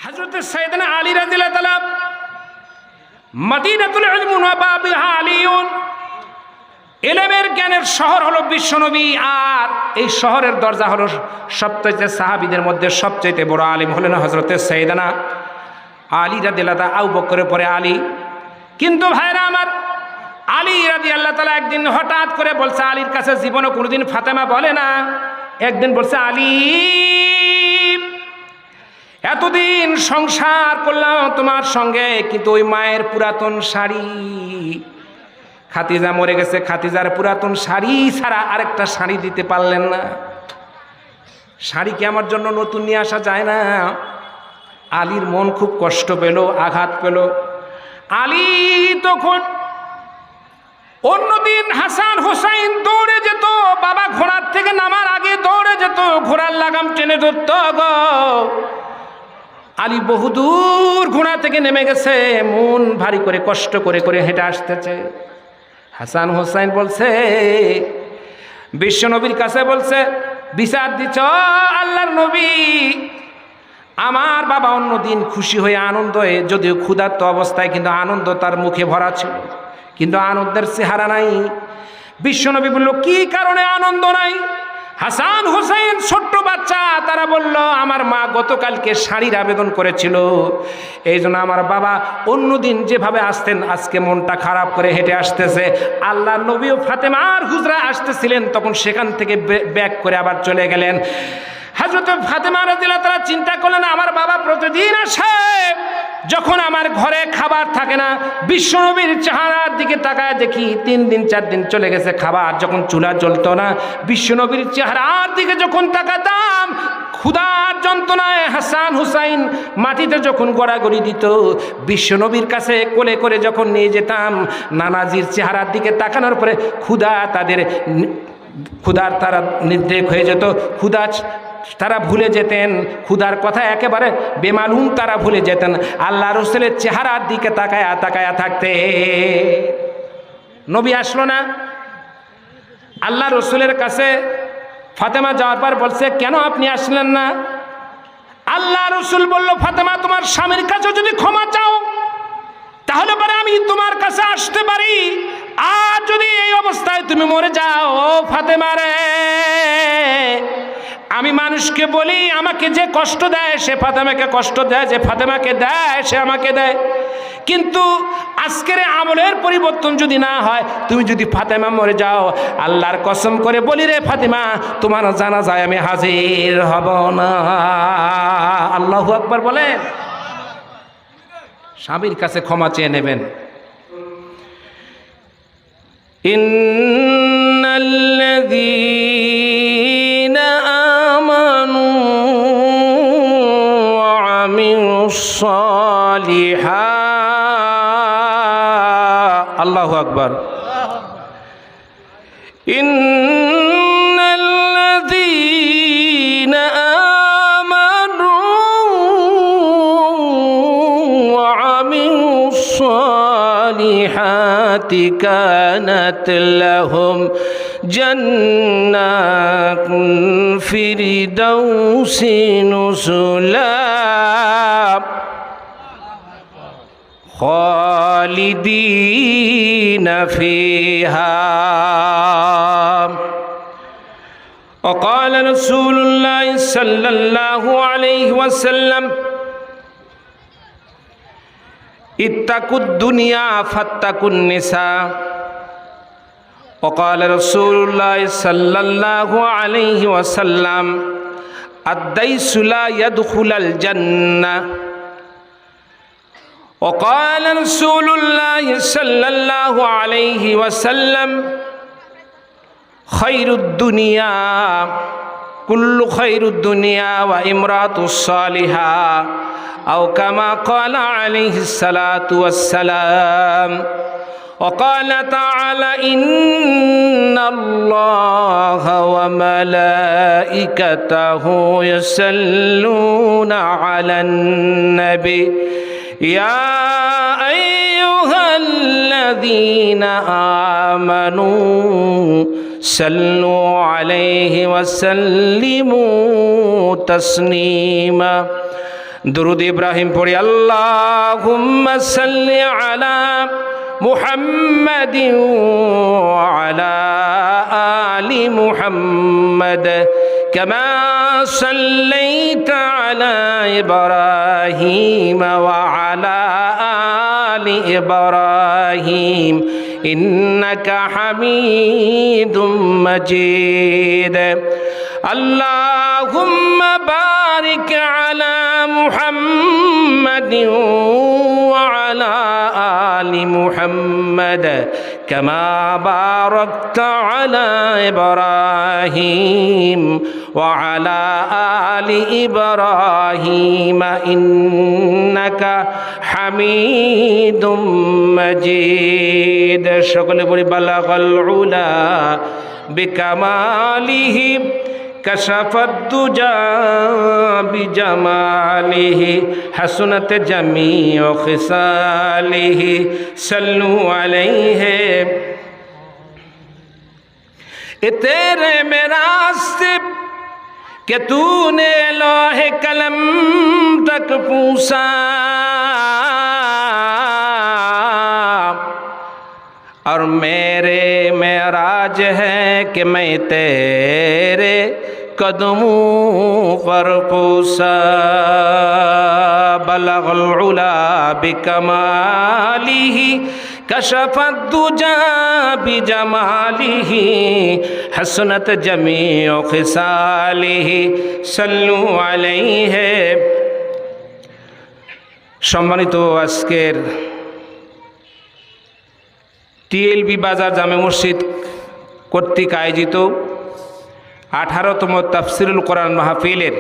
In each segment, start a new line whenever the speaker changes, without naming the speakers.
হযরত সাইয়েদনা আলী রাদিয়াল্লাহু তাআলা মদিনাতুল ইলম ওয়া বাবিহা আলিয়ুন, ইলমের জ্ঞানের শহর হলো বিশ্বনবী, আর এই শহরের দরজা হলো সবচেয়ে সাহাবীদের মধ্যে সবচেয়ে বড় আলিম হলেন হযরত সাইয়েদনা আলী রাদিয়াল্লাহু তাআলা, আবু বকরের পরে আলী। কিন্তু ভাইরা আমার, আলী রাদিয়াল্লাহু তাআলা একদিন হঠাৎ করে বলছে, আলীর কাছে জীবনে কোনোদিন ফাতেমা বলে না, একদিন বলছে, আলী এতদিন সংসার করলাম তোমার সঙ্গে, কিন্তু ওই মায়ের পুরাতন শাড়ি, খাতিজা মরে গেছে, খাতিজার পুরাতন শাড়ি ছাড়া আরেকটা শাড়ি দিতে পারলেন না। শাড়ি কি আমার জন্য নতুন নিয়ে আসা যায় না? আলীর মন খুব কষ্ট পেল, আঘাত পেল। আলী তখন অন্যদিন হাসান হোসাইন দৌড়ে যেত, বাবা ঘোড়ার থেকে নামার আগে দৌড়ে যেত, ঘোড়ার লাগাম টেনে ধরত গো। আলী বহুদূর ঘোড়া থেকে নেমে গেছে, মন ভারী করে কষ্ট করে করে হেঁটে আসতেছে। হাসান হোসাইন বলছে, বিশ্বনবীর কাছে বলছে, বিচার দিচ্ছ আল্লাহর নবী, আমার বাবা অন্যদিন খুশি হয়ে আনন্দ হয়ে, যদিও ক্ষুধার্ত অবস্থায়, কিন্তু আনন্দ তার মুখে ভরা ছিল, কিন্তু আনন্দের চেহারা নাই। বিশ্বনবী বলল, কি কারণে আনন্দ নাই? হাসান হোসেন ছোট্ট বাচ্চা, তারা বলল, আমার মা গতকালকে শাড়ির আবেদন করেছিল, এই জন্য আমার বাবা অন্যদিন যেভাবে আসতেন আজকে মনটা খারাপ করে হেঁটে আসতেছে। আল্লাহ নবীও ফাতেমার হুজরা আসতেছিলেন, তখন সেখান থেকে ব্যাক করে আবার চলে গেলেন। হযরত ফাতেমা রাদিয়াল্লাহু তাআলা চিন্তা করলেন, আমার বাবা প্রতিদিন আসে, যখন আমার ঘরে খাবার থাকে না, বিশ্বনবীর চেহারার দিকে তাকায় দেখি 3 দিন 4 দিন চলে গেছে, খাবার যখন চুলা জ্বলতো না, বিশ্বনবীর চেহারার দিকে যখন তাকাতাম, ক্ষুধার যন্ত্রণায় হাসান হুসাইন মাটিতে যখন গড়াগড়ি দিত, বিশ্বনবীর কাছে কোলে করে যখন নিয়ে যেতাম, নানাজির চেহারার দিকে তাকানোর পরে ক্ষুধার তারা নির্দেক হয়ে যেত, ক্ষুধা তারা ভুলে যেতেন, ক্ষুধার কথা একেবারে বেমালুম তারা ভুলে যেতেন, আল্লাহ রসুলের চেহারার দিকে তাকায়া তাকায়া থাকতে। নবী আসলো না, আল্লাহ রসুলের কাছে ফাতেমা যাওয়ার পর বলছে, কেন আপনি আসলেন না? আল্লাহ রসুল বলল, ফাতেমা তোমার স্বামীর কাছে যদি ক্ষমা চাও তাহলে পরে আমি তোমার কাছে আসতে পারি, আর যদি এই অবস্থায় তুমি মরে যাও, ও ফাতেমা রে, আমি মানুষকে বলি আমাকে যে কষ্ট দেয় সে ফাতেমাকে কষ্ট দেয়, যে ফাতেমাকে দেয় সে আমাকে দেয়, কিন্তু আজকের আমলের পরিবর্তন যদি না হয়, তুমি যদি ফাতেমা মরে যাও, আল্লাহর কসম করে বলি রে ফাতেমা, তোমার জানাজায় আমি হাজির হব না। আল্লাহু আকবার বলেন। স্বামীর কাছে ক্ষমা চেয়ে নেবেন। ইন্নাল্লাযীনা আমানু ওয়া আমিলুস সালিহাত, আল্লাহু আকবার। ইন্নাল্লাযীনা আমানু ওয়া আমিলুস সালিহাতি কানাত লাহুম জান্নাতুল ফিরদাউসি নুজুলা খালিদিনা ফিহা। وقال رسول الله صلى الله عليه وسلم اتقوا الدنيا فاتقوا النساء. وقال رسول الله صلى الله عليه وسلم الديس لا يدخل الجنة. وقال رسول الله صلى الله عليه وسلم خير الدنيا كل خير الدنيا وامرأة الصالحة أو كما قال عليه الصلاة والسلام. وقال تعالى إن الله وملائكته يصلون على النبي يا أيها الذين آمنوا صلوا عليه وسلموا تسليما. দুরুদ ইব্রাহিম পড়ি। আল্লাহুম্মা সাল্লি আলা মুহাম্মাদিন ওয়া আলা আলি মুহাম্মাদ কামা সাল্লাইতা আলা ইব্রাহিম ওয়া আলা আলি ইব্রাহিম ইন্নাকা হামিদুম মাজিদ। আল্লাহুম্মা বারিক আলা মুহাম্মাদিন ওয়া আলা আলি মুহাম্মাদ কামা বারাকতা আলা ইব্রাহিম ওয়া আলা আলি ইব্রাহিম ইন্নাকা হামিদুম মাজিদ। সকলে বলি বালাগাল উলা বিকামালিহি কাশাফাদ দুজা বিজামালিহি হাসনাত জামিউ খিসালিহি সাল্লু আলাইহি। ए तेरे मेराज से कि तूने लोहे कलम तक पूछा, और मेरे मेराज है कि मैं तेरे कदमों पर पूछा। बलगल उला बिकमालिही कशफत दुजा बिजमालिही हसनत जमीउ खिसालिही सल्लु अलैहि। সম্মানিত আজকের টিএলবি বাজার জামে মসজিদ কর্তৃক আয়োজিত 18তম তাফসিরুল কোরআন মাহফিলের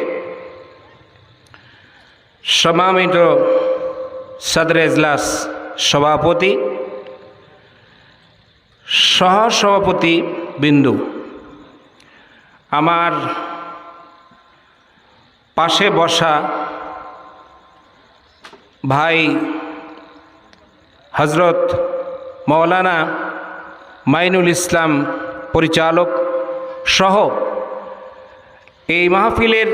সম্মানিত সদরে ইজলাস সভাপতি, সহসভাপতি বিন্দু, আমার পাশে বসা ভাই হজরত মৌলানা মাইনুল ইসলাম পরিচালক সহ এই মাহফিলের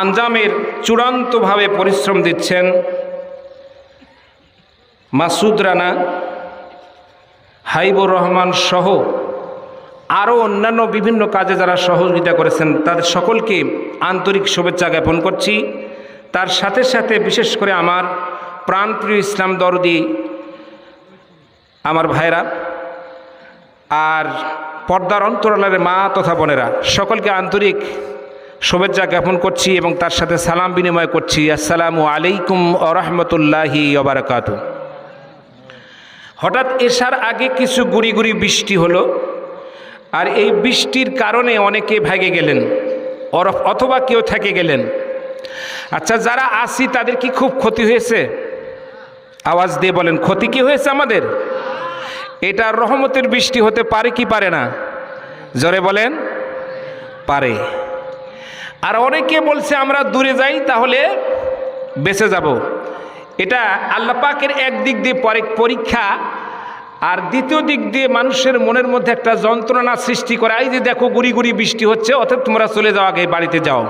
আঞ্জামের চূড়ান্তভাবে পরিশ্রম দিচ্ছেন মাসুদ রানা, হাইবুর রহমান সহ আরও অন্যান্য বিভিন্ন কাজে যারা সহযোগিতা করেছেন তাদের সকলকে আন্তরিক শুভেচ্ছা জ্ঞাপন করছি। তার সাথে সাথে বিশেষ করে আমার প্রাণপ্রিয় ইসলাম দরদি আমার ভাইরা আর পর্দার অন্তরালের মা তথা বোনেরা সকলকে আন্তরিক শুভেচ্ছা জ্ঞাপন করছি এবং তার সাথে সালাম বিনিময় করছি। আসসালামু আলাইকুম ওয়া রাহমাতুল্লাহি ওয়া বারাকাতুহু। হঠাৎ এশার আগে কিছু গুড়ি গুড়ি বৃষ্টি হলো, আর এই বৃষ্টির কারণে অনেকে ভেগে গেলেন অথবা কেউ থেকে গেলেন। আচ্ছা, যারা আসি তাদের কি খুব ক্ষতি হয়েছে? আওয়াজ দিয়ে বলেন, ক্ষতি কি হয়েছে আমাদের? এটা রহমতের বৃষ্টি হতে পারে কি পারে না? জোরে বলেন, পারে। আর অনেকে বলছে আমরা দূরে যাই তাহলে বেঁচে যাব। এটা আল্লাহ পাকের একদিক দিয়ে পরীক্ষা, আর দ্বিতীয় দিক দিয়ে মানুষের মনের মধ্যে একটা যন্ত্রণা সৃষ্টি করে। এই যে দেখো গুড়ি গুড়ি বৃষ্টি হচ্ছে, অতএব তোমরা চলে যাও, আগে বাড়িতে যাও।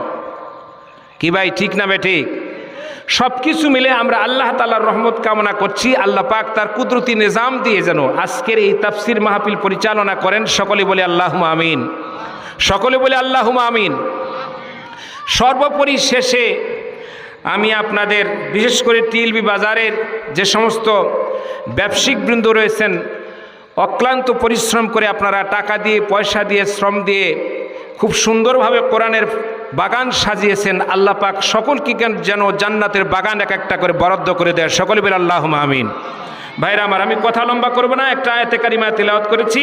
কি ভাই, ঠিক না বে ঠিক? সব কিছু মিলে আমরা আল্লাহ তাআলার রহমত কামনা করছি। আল্লাহ পাক তার কুদরতি নিজাম দিয়ে যেন আজকের এই তাফসির মাহফিল পরিচালনা করেন। সকলে বলে আল্লাহুম্মা আমিন, সকলে বলে আল্লাহুম্মা আমিন। সর্বোপরি শেষে আমি আপনাদের বিশেষ করে টিএলবি বাজারের যে সমস্ত ব্যবসায়িক বৃন্দ রয়েছেন, অক্লান্ত পরিশ্রম করে আপনারা টাকা দিয়ে, পয়সা দিয়ে, শ্রম দিয়ে খুব সুন্দরভাবে কোরআনের বাগান সাজিয়েছেন। আল্লাহ পাক সকলকে যেন জান্নাতের বাগান এক একটা করে বরাদ্দ করে দেয়। সকলে বলে আল্লাহুম্মা আমিন। ভাইরা আমার, আমি কথা লম্বা করব না, একটা আয়াতে কারিমা তেলাওয়াত করেছি।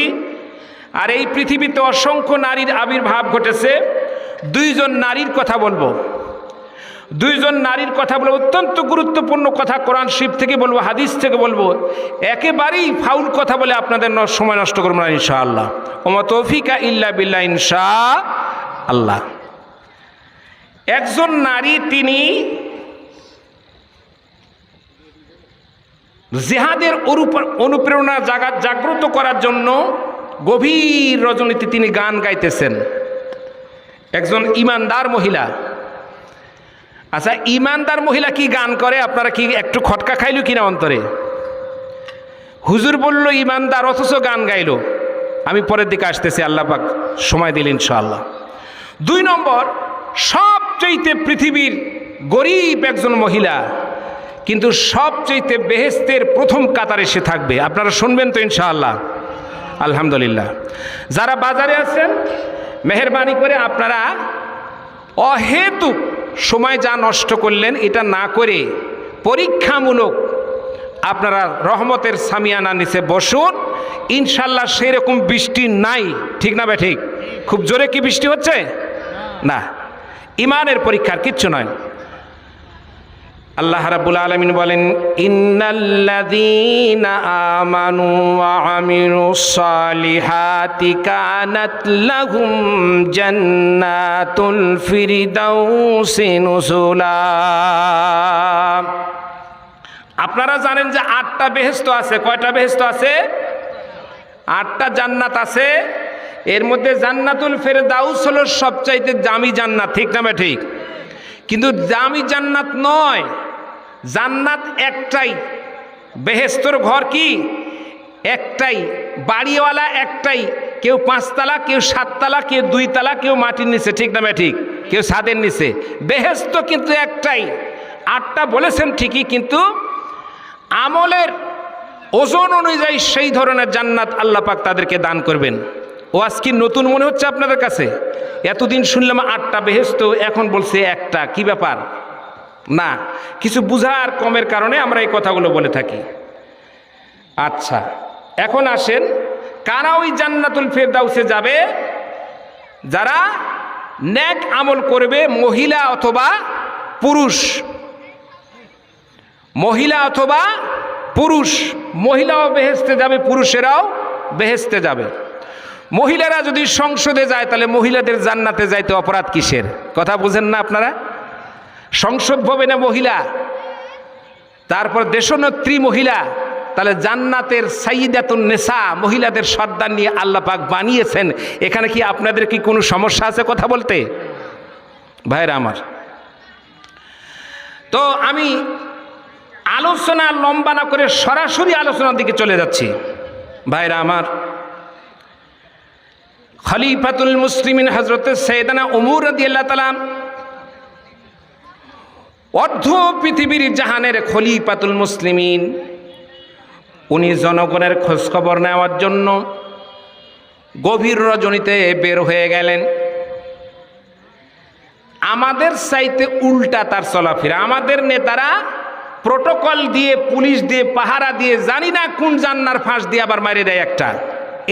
আর এই পৃথিবীতে অসংখ্য নারীর আবির্ভাব ঘটেছে। দুইজন নারীর কথা বলবো, দুইজন নারীর কথা বলবো, অত্যন্ত গুরুত্বপূর্ণ কথা। কোরআন শরীফ থেকে বলবো, হাদিস থেকে বলবো, একেবারেই ফাউল কথা বলে আপনাদের সময় নষ্ট করবো না ইনশাআল্লাহ। ওমা তৌফিকা ইল্লা বিল্লাহ, ইনশাআল্লাহ। একজন নারী, তিনি জিহাদের অনুপ্রেরণা জাগ্রত করার জন্য গভীর রজনীতে তিনি গান গাইতেছেন। একজন ইমানদার মহিলা। আচ্ছা, ইমানদার মহিলা কি গান করে? আপনারা কি একটু খটকা খাইল কিনা অন্তরে? হুজুর বলল ইমানদার, অথচ গান গাইল। আমি পরের দিকে আসতেছি, আল্লাহ পাক সময় দিলেন ইনশাআল্লাহ। 2 নম্বর, সবচাইতে পৃথিবীর গরিব একজন মহিলা, কিন্তু সবচাইতে বেহেশতের প্রথম কাতারে সে থাকবে। আপনারা শুনবেন তো ইনশাআল্লাহ? আলহামদুলিল্লাহ। যারা বাজারে আছেন, মেহেরবানি করে আপনারা অহেতুক সময় যা নষ্ট করলেন এটা না করে পরীক্ষামূলক আপনারা রহমতের সামিয়ানা নিচে বসুন। ইনশাল্লাহ সেরকম বৃষ্টি নাই, ঠিক না ঠিক? খুব জোরে কি বৃষ্টি হচ্ছে? না, ইমানের পরীক্ষার কিচ্ছু নয়। আল্লাহ রাব্বুল আলামিন বলেন, ইন্নাল্লাযীনা আমানু ওয়া আমিলুস সালিহাতি কানাত লাহুম জান্নাতুল ফিরদাউসি নুজুলা। আপনারা জানেন যে 8টা বেহেশত আছে। কয়টা বেহেশত আছে? 8টা জান্নাত আছে। এর মধ্যে জান্নাতুল ফিরদাউস হলো সবচাইতে দামি জান্নাত, ঠিক না ঠিক? কিন্তু দামি জান্নাত নয়, জান্নাত একটাই। বেহেশতর ঘর কি? একটাই, বাড়িওয়ালা একটাই। কেউ 5 তলা, কেউ 7 তলা, কেউ 2 তলা, কেউ মাটির নিচে, ঠিক না ঠিক? কেউ ছাদের নিচে। বেহেশত কিন্তু একটাই। 8টা বলেছেন ঠিকই, কিন্তু আমলের ওজন অনুযায়ী সেই ধরনের জান্নাত আল্লাহ পাক তাদেরকে দান করবেন। ও আজকে নতুন মনে হচ্ছে আপনাদের কাছে? এতদিন শুনলাম 8টা বেহেশত, এখন বলছে একটা। কি ব্যাপার? না, কিছু বুঝার কমের কারণে আমরা এই কথাগুলো বলে থাকি। আচ্ছা, এখন আসেন, কারা ওই জান্নাতুল ফিরদাউসে যাবে? যারা নেক আমল করবে, মহিলা অথবা পুরুষ। মহিলা অথবা পুরুষ, মহিলাও বেহেশতে যাবে, পুরুষেরাও বেহেশতে যাবে। মহিলারা যদি সংসদে যায়, তাহলে মহিলাদের জান্নাতে যাইতে অপরাধ কিসের? কথা বুঝেন না আপনারা? সংসদ ভবনে মহিলা, তারপর দেশনেত্রী মহিলা, তাহলে জান্নাতের সাইয়্যিদাতুন নিসা, মহিলাদের সর্দার নিয়ে আল্লাহ পাক বানিয়েছেন। এখানে কি আপনাদের কি কোনো সমস্যা আছে কথা বলতে? ভাইরা আমার, তো আমি আলোচনা লম্বা না করে সরাসরি আলোচনার দিকে চলে যাচ্ছি। ভাইরা আমার, খলিফাতুল মুসলিমিন হযরত সাইয়েদনা ওমর রাদিয়াল্লাহু তাআলা, অর্ধ পৃথিবীর জাহানের খলিফাতুল মুসলিমিন, উনি জনগণের খোঁজখবর নেওয়ার জন্য গভীর রজনীতে বের হয়ে গেলেন। আমাদের চাইতে উল্টা তার চলাফেরা। আমাদের নেতারা প্রোটোকল দিয়ে, পুলিশ দিয়ে, পাহারা দিয়ে, জানি না কোন জান্নার ফাঁস দিয়ে আবার মারি দেয় একটা,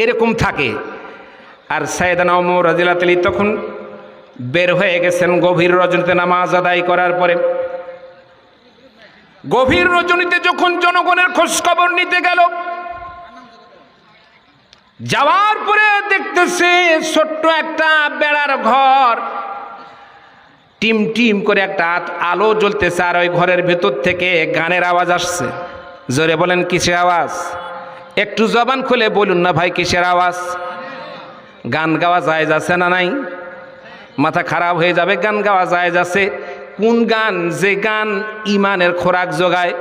এরকম থাকে। আর সাইয়েদনা ওমর রাদিয়াল্লাহু তাআলা তখন বের হয়ে গেছেন গভীর রজনীতে নামাজ আদায় করার পরে। গভীর রজনীতে যখন জনগণের খোঁজ খবর নিতে গেল, যাওয়ার পরে দেখতেছে ছোট্ট একটা বেড়ার ঘর, টিম টিম করে একটা আলো জ্বলতেছে, আর ওই ঘরের ভেতর থেকে গানের আওয়াজ আসছে। জোরে বলেন কিসের আওয়াজ? একটু জবান খুলে বলুন না ভাই, কিসের আওয়াজ? গান গাওয়া জায়েজ আছে না নাই? মাথা খারাপ হয়ে যাবে। গান গাওয়া জায়েজ আছে। কোন গান? যে গান ইমানের খোরাক যোগায়।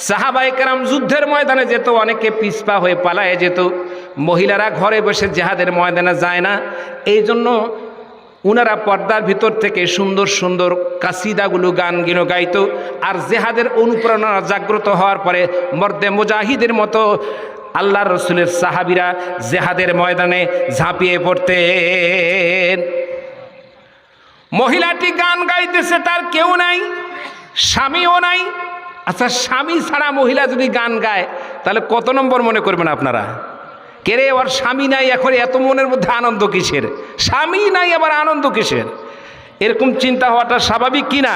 সাহাবায়ে কেরাম যুদ্ধের ময়দানে যেত, অনেকে পিছপা হয়ে পালায়ে যেত। মহিলারা ঘরে বসে জিহাদের ময়দানে যায় না, এই জন্য উনারা পর্দার ভিতর থেকে সুন্দর সুন্দর কাসিদাগুলো, গানগুলো গাইতো। আর জেহাদের অনুপ্রেরণা জাগ্রত হওয়ার পরে মর্দে মুজাহিদের মতো আল্লাহর রসুলের সাহাবীরা জেহাদের ময়দানে ঝাঁপিয়ে পড়তেন। মহিলাটি গান গাইতেছে, তার কেউ নাই, স্বামীও নাই। আচ্ছা, স্বামী ছাড়া মহিলা যদি গান গায়, তাহলে কত নম্বর মনে করবেন আপনারা? কেরে, ওর স্বামী নাই, এখন এত মনের মধ্যে আনন্দ কিসের? স্বামী নাই আবার আনন্দ কিসের? এরকম চিন্তা হওয়াটা স্বাভাবিক কি না?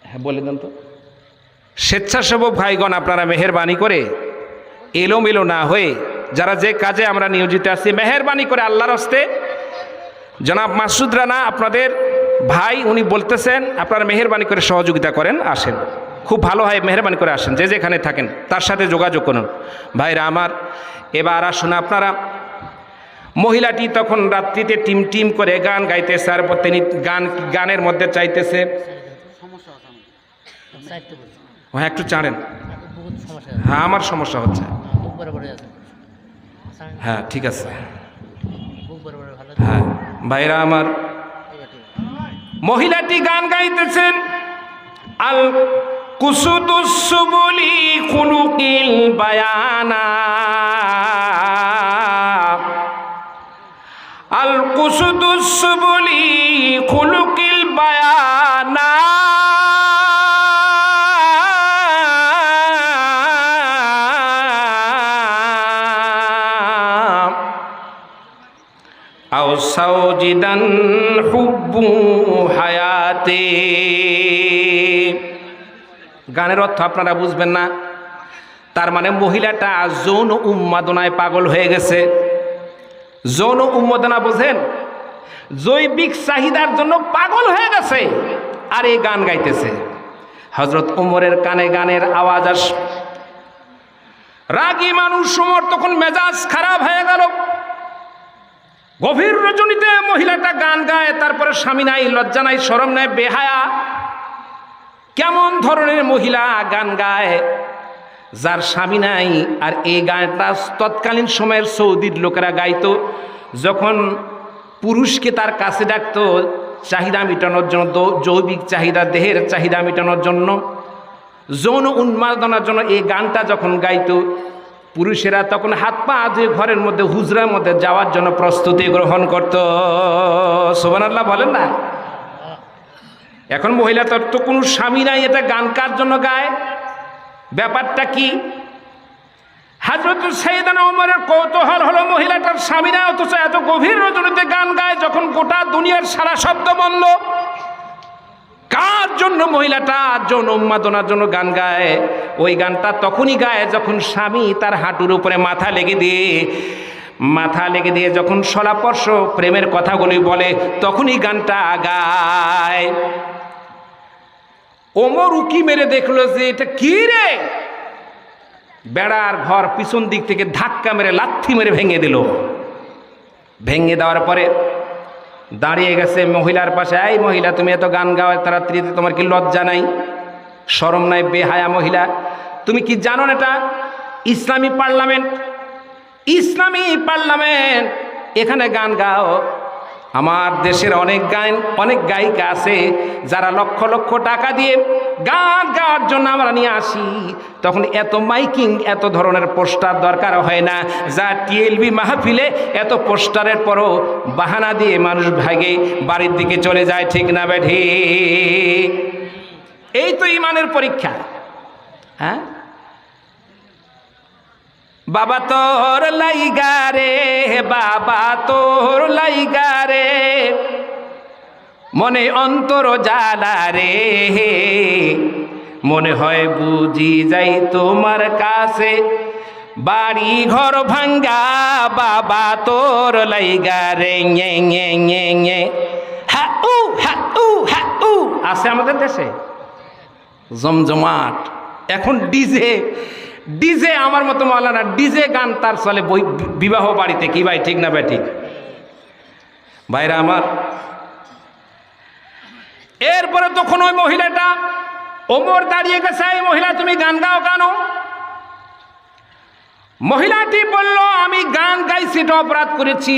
হ্যাঁ, বলে দেন তো। স্বেচ্ছাসেবক ভাইগণ, আপনারা মেহেরবানি করে এলোমেলো না হয়ে, যারা যে কাজে আমরা নিয়োজিত আছি, মেহেরবানি করে আল্লাহর হস্তে, জনাব মাসুদ রানা আপনাদের ভাই, উনি বলতেছেন আপনারা মেহেরবানি করে সহযোগিতা করেন, আসেন। খুব ভালো হয়, মেহেরবানি করে আসেন, যে যেখানে থাকেন তার সাথে যোগাযোগ করুন। ভাইরা আমার, এবার আসুন, আপনারা মহিলাটি তখন রাত্রিতে টিম টিম করে গান গাইতেছে, আর তিনি গানের মধ্যে চাইতেছে, হ্যাঁ একটু চাড়েন, হ্যাঁ আমার সমস্যা হচ্ছে, হ্যাঁ ঠিক আছে, হ্যাঁ ভাইরা আমার, মহিলাটি গান গাইতেছেন, আল কুসুদুসবুলি খুলুকিল বায়ানা, আল কুসুদুসবুলি খুলুকিল বায়ানা, আও সাউজিদান হুব্বু হায়াতে। গানের অর্থ আপনারা বুঝবেন না, তার মানে মহিলাটা যৌন উন্মাদনায় পাগল হয়ে গেছে। যৌন উন্মাদনা বোঝেন, জৈবিক চাহিদার জন্য পাগল হয়ে গেছে, আর এই গান গাইতেছে। হযরত ওমরের কানে গানের আওয়াজ আস, রাগী মানুষ ওমর তখন মেজাজ খারাপ হয়ে গেল। গভীর রজনীতে মহিলাটা গান গায়, তারপরে স্বামী নাই, লজ্জা নাই, শরম নাই, বেহায়া। কেমন ধরনের মহিলা গান গায় যার স্বামী নাই? আর এই গানটা তৎকালীন সময়ের সৌদির লোকেরা গাইতো, যখন পুরুষকে তার কাছে ডাকতো চাহিদা মেটানোর জন্য, জৈবিক চাহিদা, দেহের চাহিদা মেটানোর জন্য, যৌন উন্মাদনার জন্য এই গানটা যখন গাইতো, পুরুষেরা তখন হাত পা ধুয়ে ঘরের মধ্যে হুজরার মধ্যে যাওয়ার জন্য প্রস্তুতি গ্রহণ করত। সুবহানাল্লাহ বলেন না? এখন মহিলা তো কোনো স্বামী নাই, এটা গান কার জন্য গায়? ব্যাপারটা কি? হযরত সাইয়েদনা ওমরের কৌতূহল হলো, মহিলাটার স্বামী নাই অথচ এত গভীর রজনীতে গান গায়, যখন গোটা দুনিয়ার সারা শব্দ বন্ধ। কার জন্য মহিলাটা যৌন উন্মাদনার জন্য গান গায়? ওই গানটা তখনই গায় যখন স্বামী তার হাঁটুর উপরে মাথা লেগে দিয়ে যখন সলাপর্শ প্রেমের কথাগুলি বলে, তখনই গানটা গায়। ওমর উকি মেরে দেখলো যে এটা কি রে, বেড়ার ঘর পিছন দিক থেকে ধাক্কা মেরে লাথি মেরে ভেঙে দিল। ভেঙে দেওয়ার পরে দাঁড়িয়ে গেছে মহিলার পাশে। এই মহিলা, তুমি এত গান গাও তাড়াতাড়িতে, তোমার কি লজ্জা নাই, শরম নাই, বেহায়া মহিলা? তুমি কি জানো না এটা ইসলামী পার্লামেন্ট? ইসলামী পার্লামেন্ট, এখানে গান গাও। আমার দেশের অনেক গায়িকা আছে যারা লক্ষ লক্ষ টাকা দিয়ে গান গাওয়ার জন্য আমরা নিয়ে আসি, তখন এত মাইকিং, এত ধরনের পোস্টার দরকার হয় না। যা টিএলবি মাহফিলে এত পোস্টারের পরও বাহানা দিয়ে মানুষ ভাগে বাড়ির দিকে চলে যায়, ঠিক না বেঠি? এই তো ইমানের পরীক্ষা। হ্যাঁ, বাবা তোর লাইগা রে, বাবা তোর লাইগা রে, মনে অন্তর জ্বালা রে, মনে হয় বুঝি যাই তোমার কাছে, বাড়ি ঘর ভাঙ্গা, বাবা তোর লাইগা রে। ঞে ঞে ঞে ঞে, হা উ হা উ হা উ আছে আমাদের দেশে জমজমাট। এখন ডিজে আমার মতো মাওলানা ডিজে গান তার চলে বিবাহ বাড়িতে, কি ভাই ঠিক না ভাই? ঠিক। ভাইরা আমার, এরপরে তখন ওই মহিলাটা, ওমর দাঁড়িয়ে গেছে, এই মহিলা তুমি গান গাও কেন? মহিলাটি বলল, আমি গান গাইছি, এটা অপরাধ করেছি।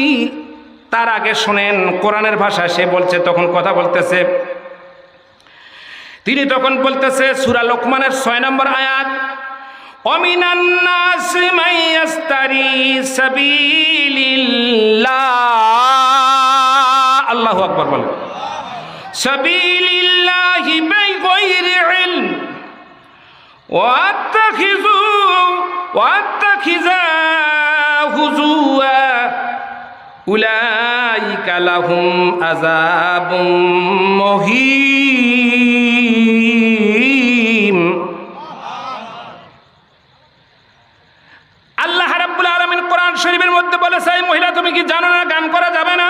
তার আগে শোনেন কোরআনের ভাষা সে বলছে, তখন কথা বলতেছে। তিনি তখন বলতেছে সূরা লোকমানের 6 নম্বর আয়াত, ওমিনান নাস মান ইস্তারি সাবিলিল্লাহ, আল্লাহু আকবার বলেন, সাবিলিল্লাহি বিগাইরি ইলম ওয়াত্তাখিযা হুজুয়া উলাইকা লাহুম আযাবুম মুহিম। আল্লাহ রাব্বুল আলামিন কোরআন শরীফের মধ্যে বলেছে, এই মহিলা তুমি কি জানো না গান করা যাবে না?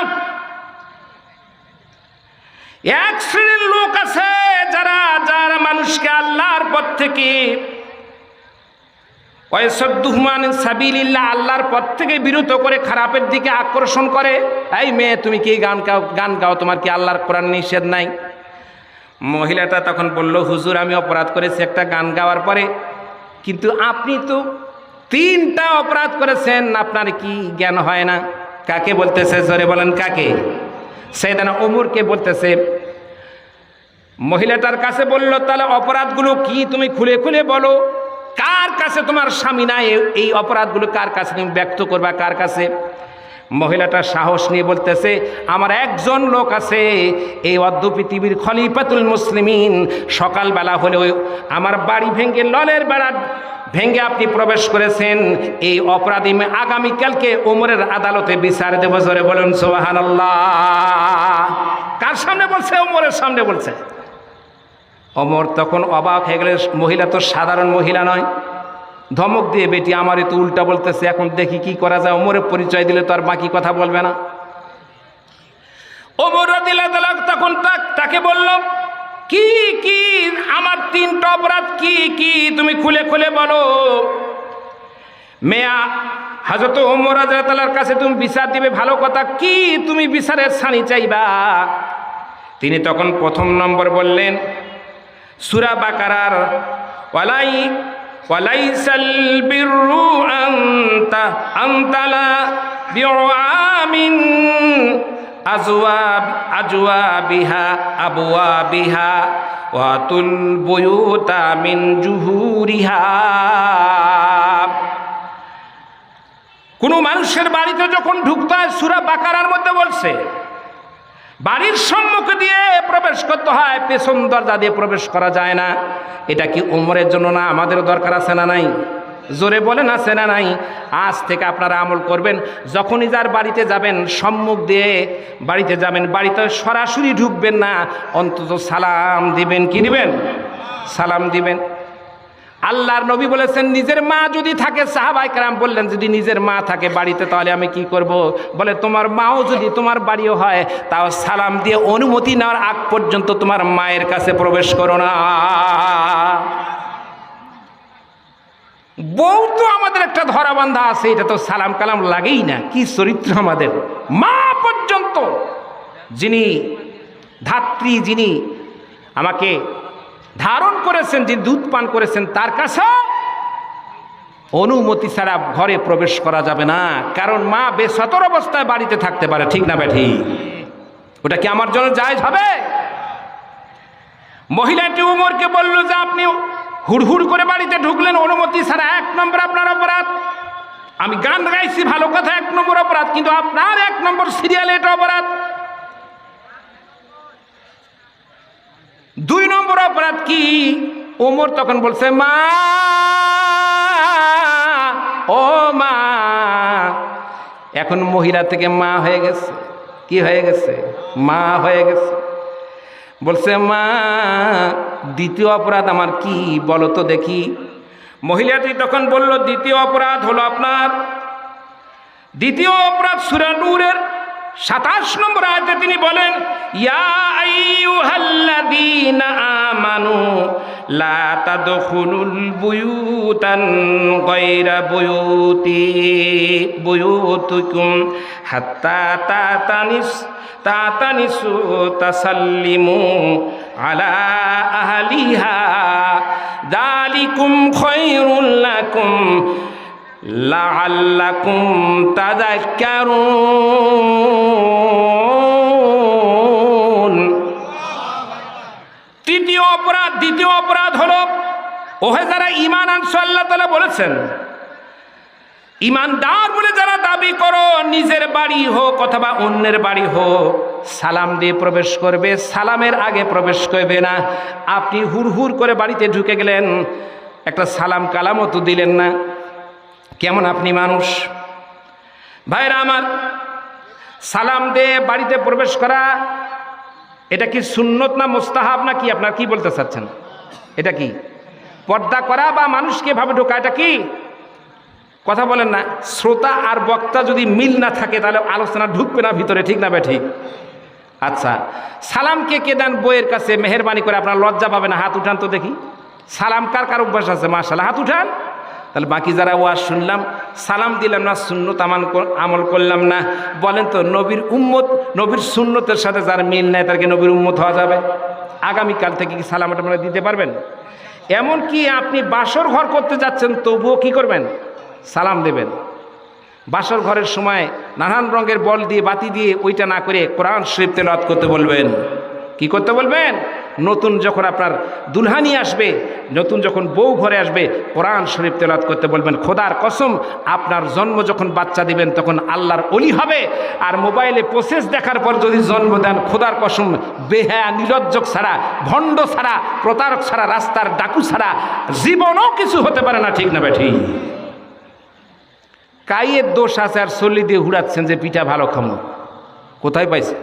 এক শ্রেণীর লোক আছে যারা মানুষকে আল্লাহর পথ থেকে ওয়াসাদ্দুহুমান সাবিলিল্লাহ, আল্লাহর পথ থেকে বিরত করে খারাপের দিকে আকর্ষণ করে। এই মেয়ে, তুমি কি গান গাও, তোমার কি আল্লাহর কোরআন নিষেধ নাই? মহিলাটা তখন বলল, হুজুর আমি অপরাধ করেছি একটা গান গাওয়ার পরে, কিন্তু আপনি তো 3টা অপরাধ করেছেন, আপনার কি জ্ঞান হয় না? কাকে বলতেছে, জোরে বলেন কাকে? সাইয়েদনা ওমরকে বলতেছে। মহিলাটার কাছে বলল, তাহলে অপরাধগুলো কি তুমি খুলে খুলে বলো, কার কাছে তোমার স্বামী নাই, এই অপরাধগুলো কার কাছে তুমি ব্যক্ত করবা, কার কাছে? মহিলাটা সাহস নিয়ে বলতেছে, আমার একজন লোক আছে, এই অর্ধ পৃথিবীর খলিফাতুল মুসলিমিন, সকালবেলা হলে আমার বাড়ি ভেঙে, ললের বেড়া ভেঙে আপনি প্রবেশ করেছেন, এই অপরাধী আগামীকালকে ওমরের আদালতে বিচার দেব। জোরে বলুন সুবহানাল্লাহ। কার সামনে বলছে? ওমরের সামনে বলছে। ওমর তখন অবাক হয়ে গেলেন, মহিলা তো সাধারণ মহিলা নয়। ধমক দিয়ে, বেটি আমারই তো উল্টা বলতেছে, এখন দেখি কি করা যায়। ওমরের পরিচয় দিলে তো আর বাকি কথা বলবে না। ওমর রাদিয়াল্লাহু তাআলা তখন তাকে বলল, কি কি আমার 3টা অপরাধ কি কি তুমি খুলে খুলে বলো। মেয়া হযরত ওমর রাদিয়াল্লাহু তাআলার কাছে তুমি বিচার দিবে, ভালো কথা, কি তুমি বিচারের ছানি চাইবা? তিনি তখন 1 নম্বর বললেন, সূরা বাকারার ওয়ালাইসাল বিররু আনতালা বিআমিন আজওয়াবিহা আবওয়াবিহা ওয়াতুল বুয়ুতা মিন জুহুরিহা। কোন মানুষের বাড়িতে যখন ঢুকতে হয়, সূরা বাকারার মধ্যে বলছে বাড়ির সম্মুখে দিয়ে প্রবেশ করতে হয়, পেছন দরজা দিয়ে প্রবেশ করা যায় না। এটা কি ওমরের জন্য না, আমাদেরও দরকার আছে না নাই? জোরে বলেন আছে না নাই? আজ থেকে আপনারা আমল করবেন, যখনই যার বাড়িতে যাবেন সম্মুখ দিয়ে বাড়িতে যাবেন, বাড়িতে সরাসরি ঢুকবেন না, অন্তত সালাম দিবেন। কি দিবেন? সালাম দিবেন। আল্লাহর নবী বলেছেন, নিজের মা যদি থাকে, সাহাবায়ে কেরাম বললেন যদি নিজের মা থাকে বাড়িতে, তাহলে আমি কি করব? বলে, তোমার মাও যদি তোমার বাড়িও হয়, তাও সালাম দিয়ে অনুমতি নেওয়ার আগ পর্যন্ত তোমার মায়ের কাছে প্রবেশ করো না। বউ তো আমাদের একটা ধরাবান্ধা আছে, এটা তো সালাম কালাম লাগেই না। কি চরিত্র আমাদের! মা পর্যন্ত, যিনি ধাত্রী, যিনি আমাকে ধারণ করেছেন, যিনি দুধ পান করেছেন, তার কাছে অনুমতি ছাড়া ঘরে প্রবেশ করা যাবে না। কারণ মা বেসতর অবস্থায় বাড়িতে থাকতে পারে, ঠিক না বেঠি? ওটা কি আমার জন্য জায়েজ হবে? মহিলাটি ওমরকে বলল যে আপনি হুড়হুড় করে বাড়িতে ঢুকলেন অনুমতি ছাড়া, 1 নম্বর আপনার অপরাধ। আমি গান গাইছি, ভালো কথা, 1 নম্বর অপরাধ, কিন্তু আপনার 1 নম্বর সিরিয়ালে এটা অপরাধ। 2 নম্বর অপরাধ কি? ওমর তখন বলছে, মা, ও মা। এখন মহিলা থেকে মা হয়ে গেছে। কি হয়ে গেছে? মা হয়ে গেছে। বলছে, মা, দ্বিতীয় অপরাধ আমার কি বলো তো দেখি। মহিলাটি তখন বলল, দ্বিতীয় অপরাধ হলো আপনার, দ্বিতীয় অপরাধ সূরা নূরের 27 নম্বর আয়াতে তিনি বলেন, ইয়া আইয়ুহাল্লাযীনা আমানু লা তাদখুলুল বুয়ুতান গায়রা বুয়ুতিকুম হাত্তা তাতানিসু তাসাল্লিমু আলা আহলিহা যালিকুম খায়রুল লাকুম লাআল্লাকুম তাযাক্কারুন। দ্বিতীয় অপরাধ হলো, ওহে যারা ঈমান আনছো, আল্লাহ তাআলা বলেছেন ঈমানদার বলে যারা দাবি করো, নিজের বাড়ি হোক অথবা অন্যের বাড়ি হোক, সালাম দিয়ে প্রবেশ করবে, সালামের আগে প্রবেশ করবে না। আপনি হুড়হুড় করে বাড়িতে ঢুকে গেলেন, একটা সালাম কালামও তো দিলেন না। কেমন আপনি মানুষ! ভাইরা আমার, সালাম দিয়ে বাড়িতে প্রবেশ করা এটা কি সুন্নত না মুস্তাহাব না কি? আপনার কি বলতে চাচ্ছেন? এটা কি পর্দা করা বা মানুষকে ভাবে ঢোকা? এটা কি? কথা বলেন না। শ্রোতা আর বক্তা যদি মিল না থাকে তাহলে আলোচনা ঢুকবে না ভিতরে, ঠিক না ঠিক? আচ্ছা, সালাম কে কে দেন বইয়ের কাছে? মেহেরবানি করে, আপনার লজ্জা পাবে না, হাত উঠান তো দেখি। সালাম কার কার অভ্যাস আছে? মাশাআল্লাহ, হাত উঠান। তাহলে বাকি যারা ওয়াজ শুনলাম, সালাম দিলাম না, সুন্নত আমল করলাম না, বলেন তো নবীর উম্মত, নবীর সুন্নতের সাথে যার মিল নেয় তার কি নবীর উম্মত হওয়া যাবে? আগামীকাল থেকে কি সালামটা আপনারা দিতে পারবেন? এমনকি আপনি বাসর ঘর করতে যাচ্ছেন তবুও কি করবেন? সালাম দেবেন। বাসর ঘরের সময় নানান রঙের বল দিয়ে বাতি দিয়ে ওইটা না করে কোরআন শরীফ তেলাওয়াত করতে বলবেন। কি করতে বলবেন? নতুন যখন আপনার দুলহানি আসবে, নতুন যখন বউ ঘরে আসবে, কোরআন শরীফ তেলাওয়াত করতে বলবেন। খোদার কসম, আপনার জন্ম যখন বাচ্চা দিবেন তখন আল্লাহর ওলি হবে। আর মোবাইলে প্রসেস দেখার পর যদি জন্ম দেন, খোদার কসম বেহায়া নিলজ্জক ছাড়া, ভণ্ড ছাড়া, প্রতারক ছাড়া, রাস্তার ডাকু ছাড়া জীবনও কিছু হতে পারে না। ঠিক না বেঠি? কাইয়ের দোষ আছে আর চল্লি দিয়ে হুড়াচ্ছেন যে পিঠা ভালো খামো। কোথায় পাইছেন?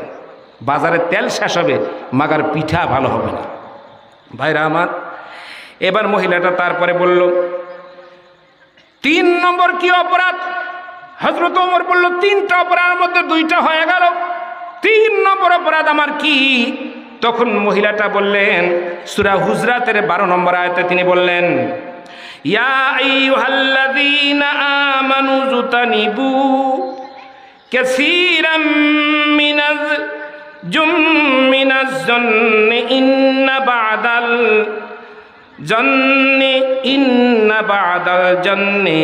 বাজারে তেল শেষ হবে, মাগার পিঠা ভালো হবে না। ভাইরা আমার, এবার মহিলাটা তারপরে বলল 3 নম্বর কি অপরাধ? হযরত ওমর বলল 3টা অপরাধের মধ্যে 2টা হয়ে গেল, 3 নম্বর অপরাধ আমার কি? তখন মহিলাটা বললেন, সূরা হুজরাতের 12 নম্বর আয়াতে তিনি বললেন, ইয়া আইয়ুহাল্লাযীনা আমানু যুতানিবু কাসীরাম মিনাজ জন্নি ইন্না বা'দাল জন্নি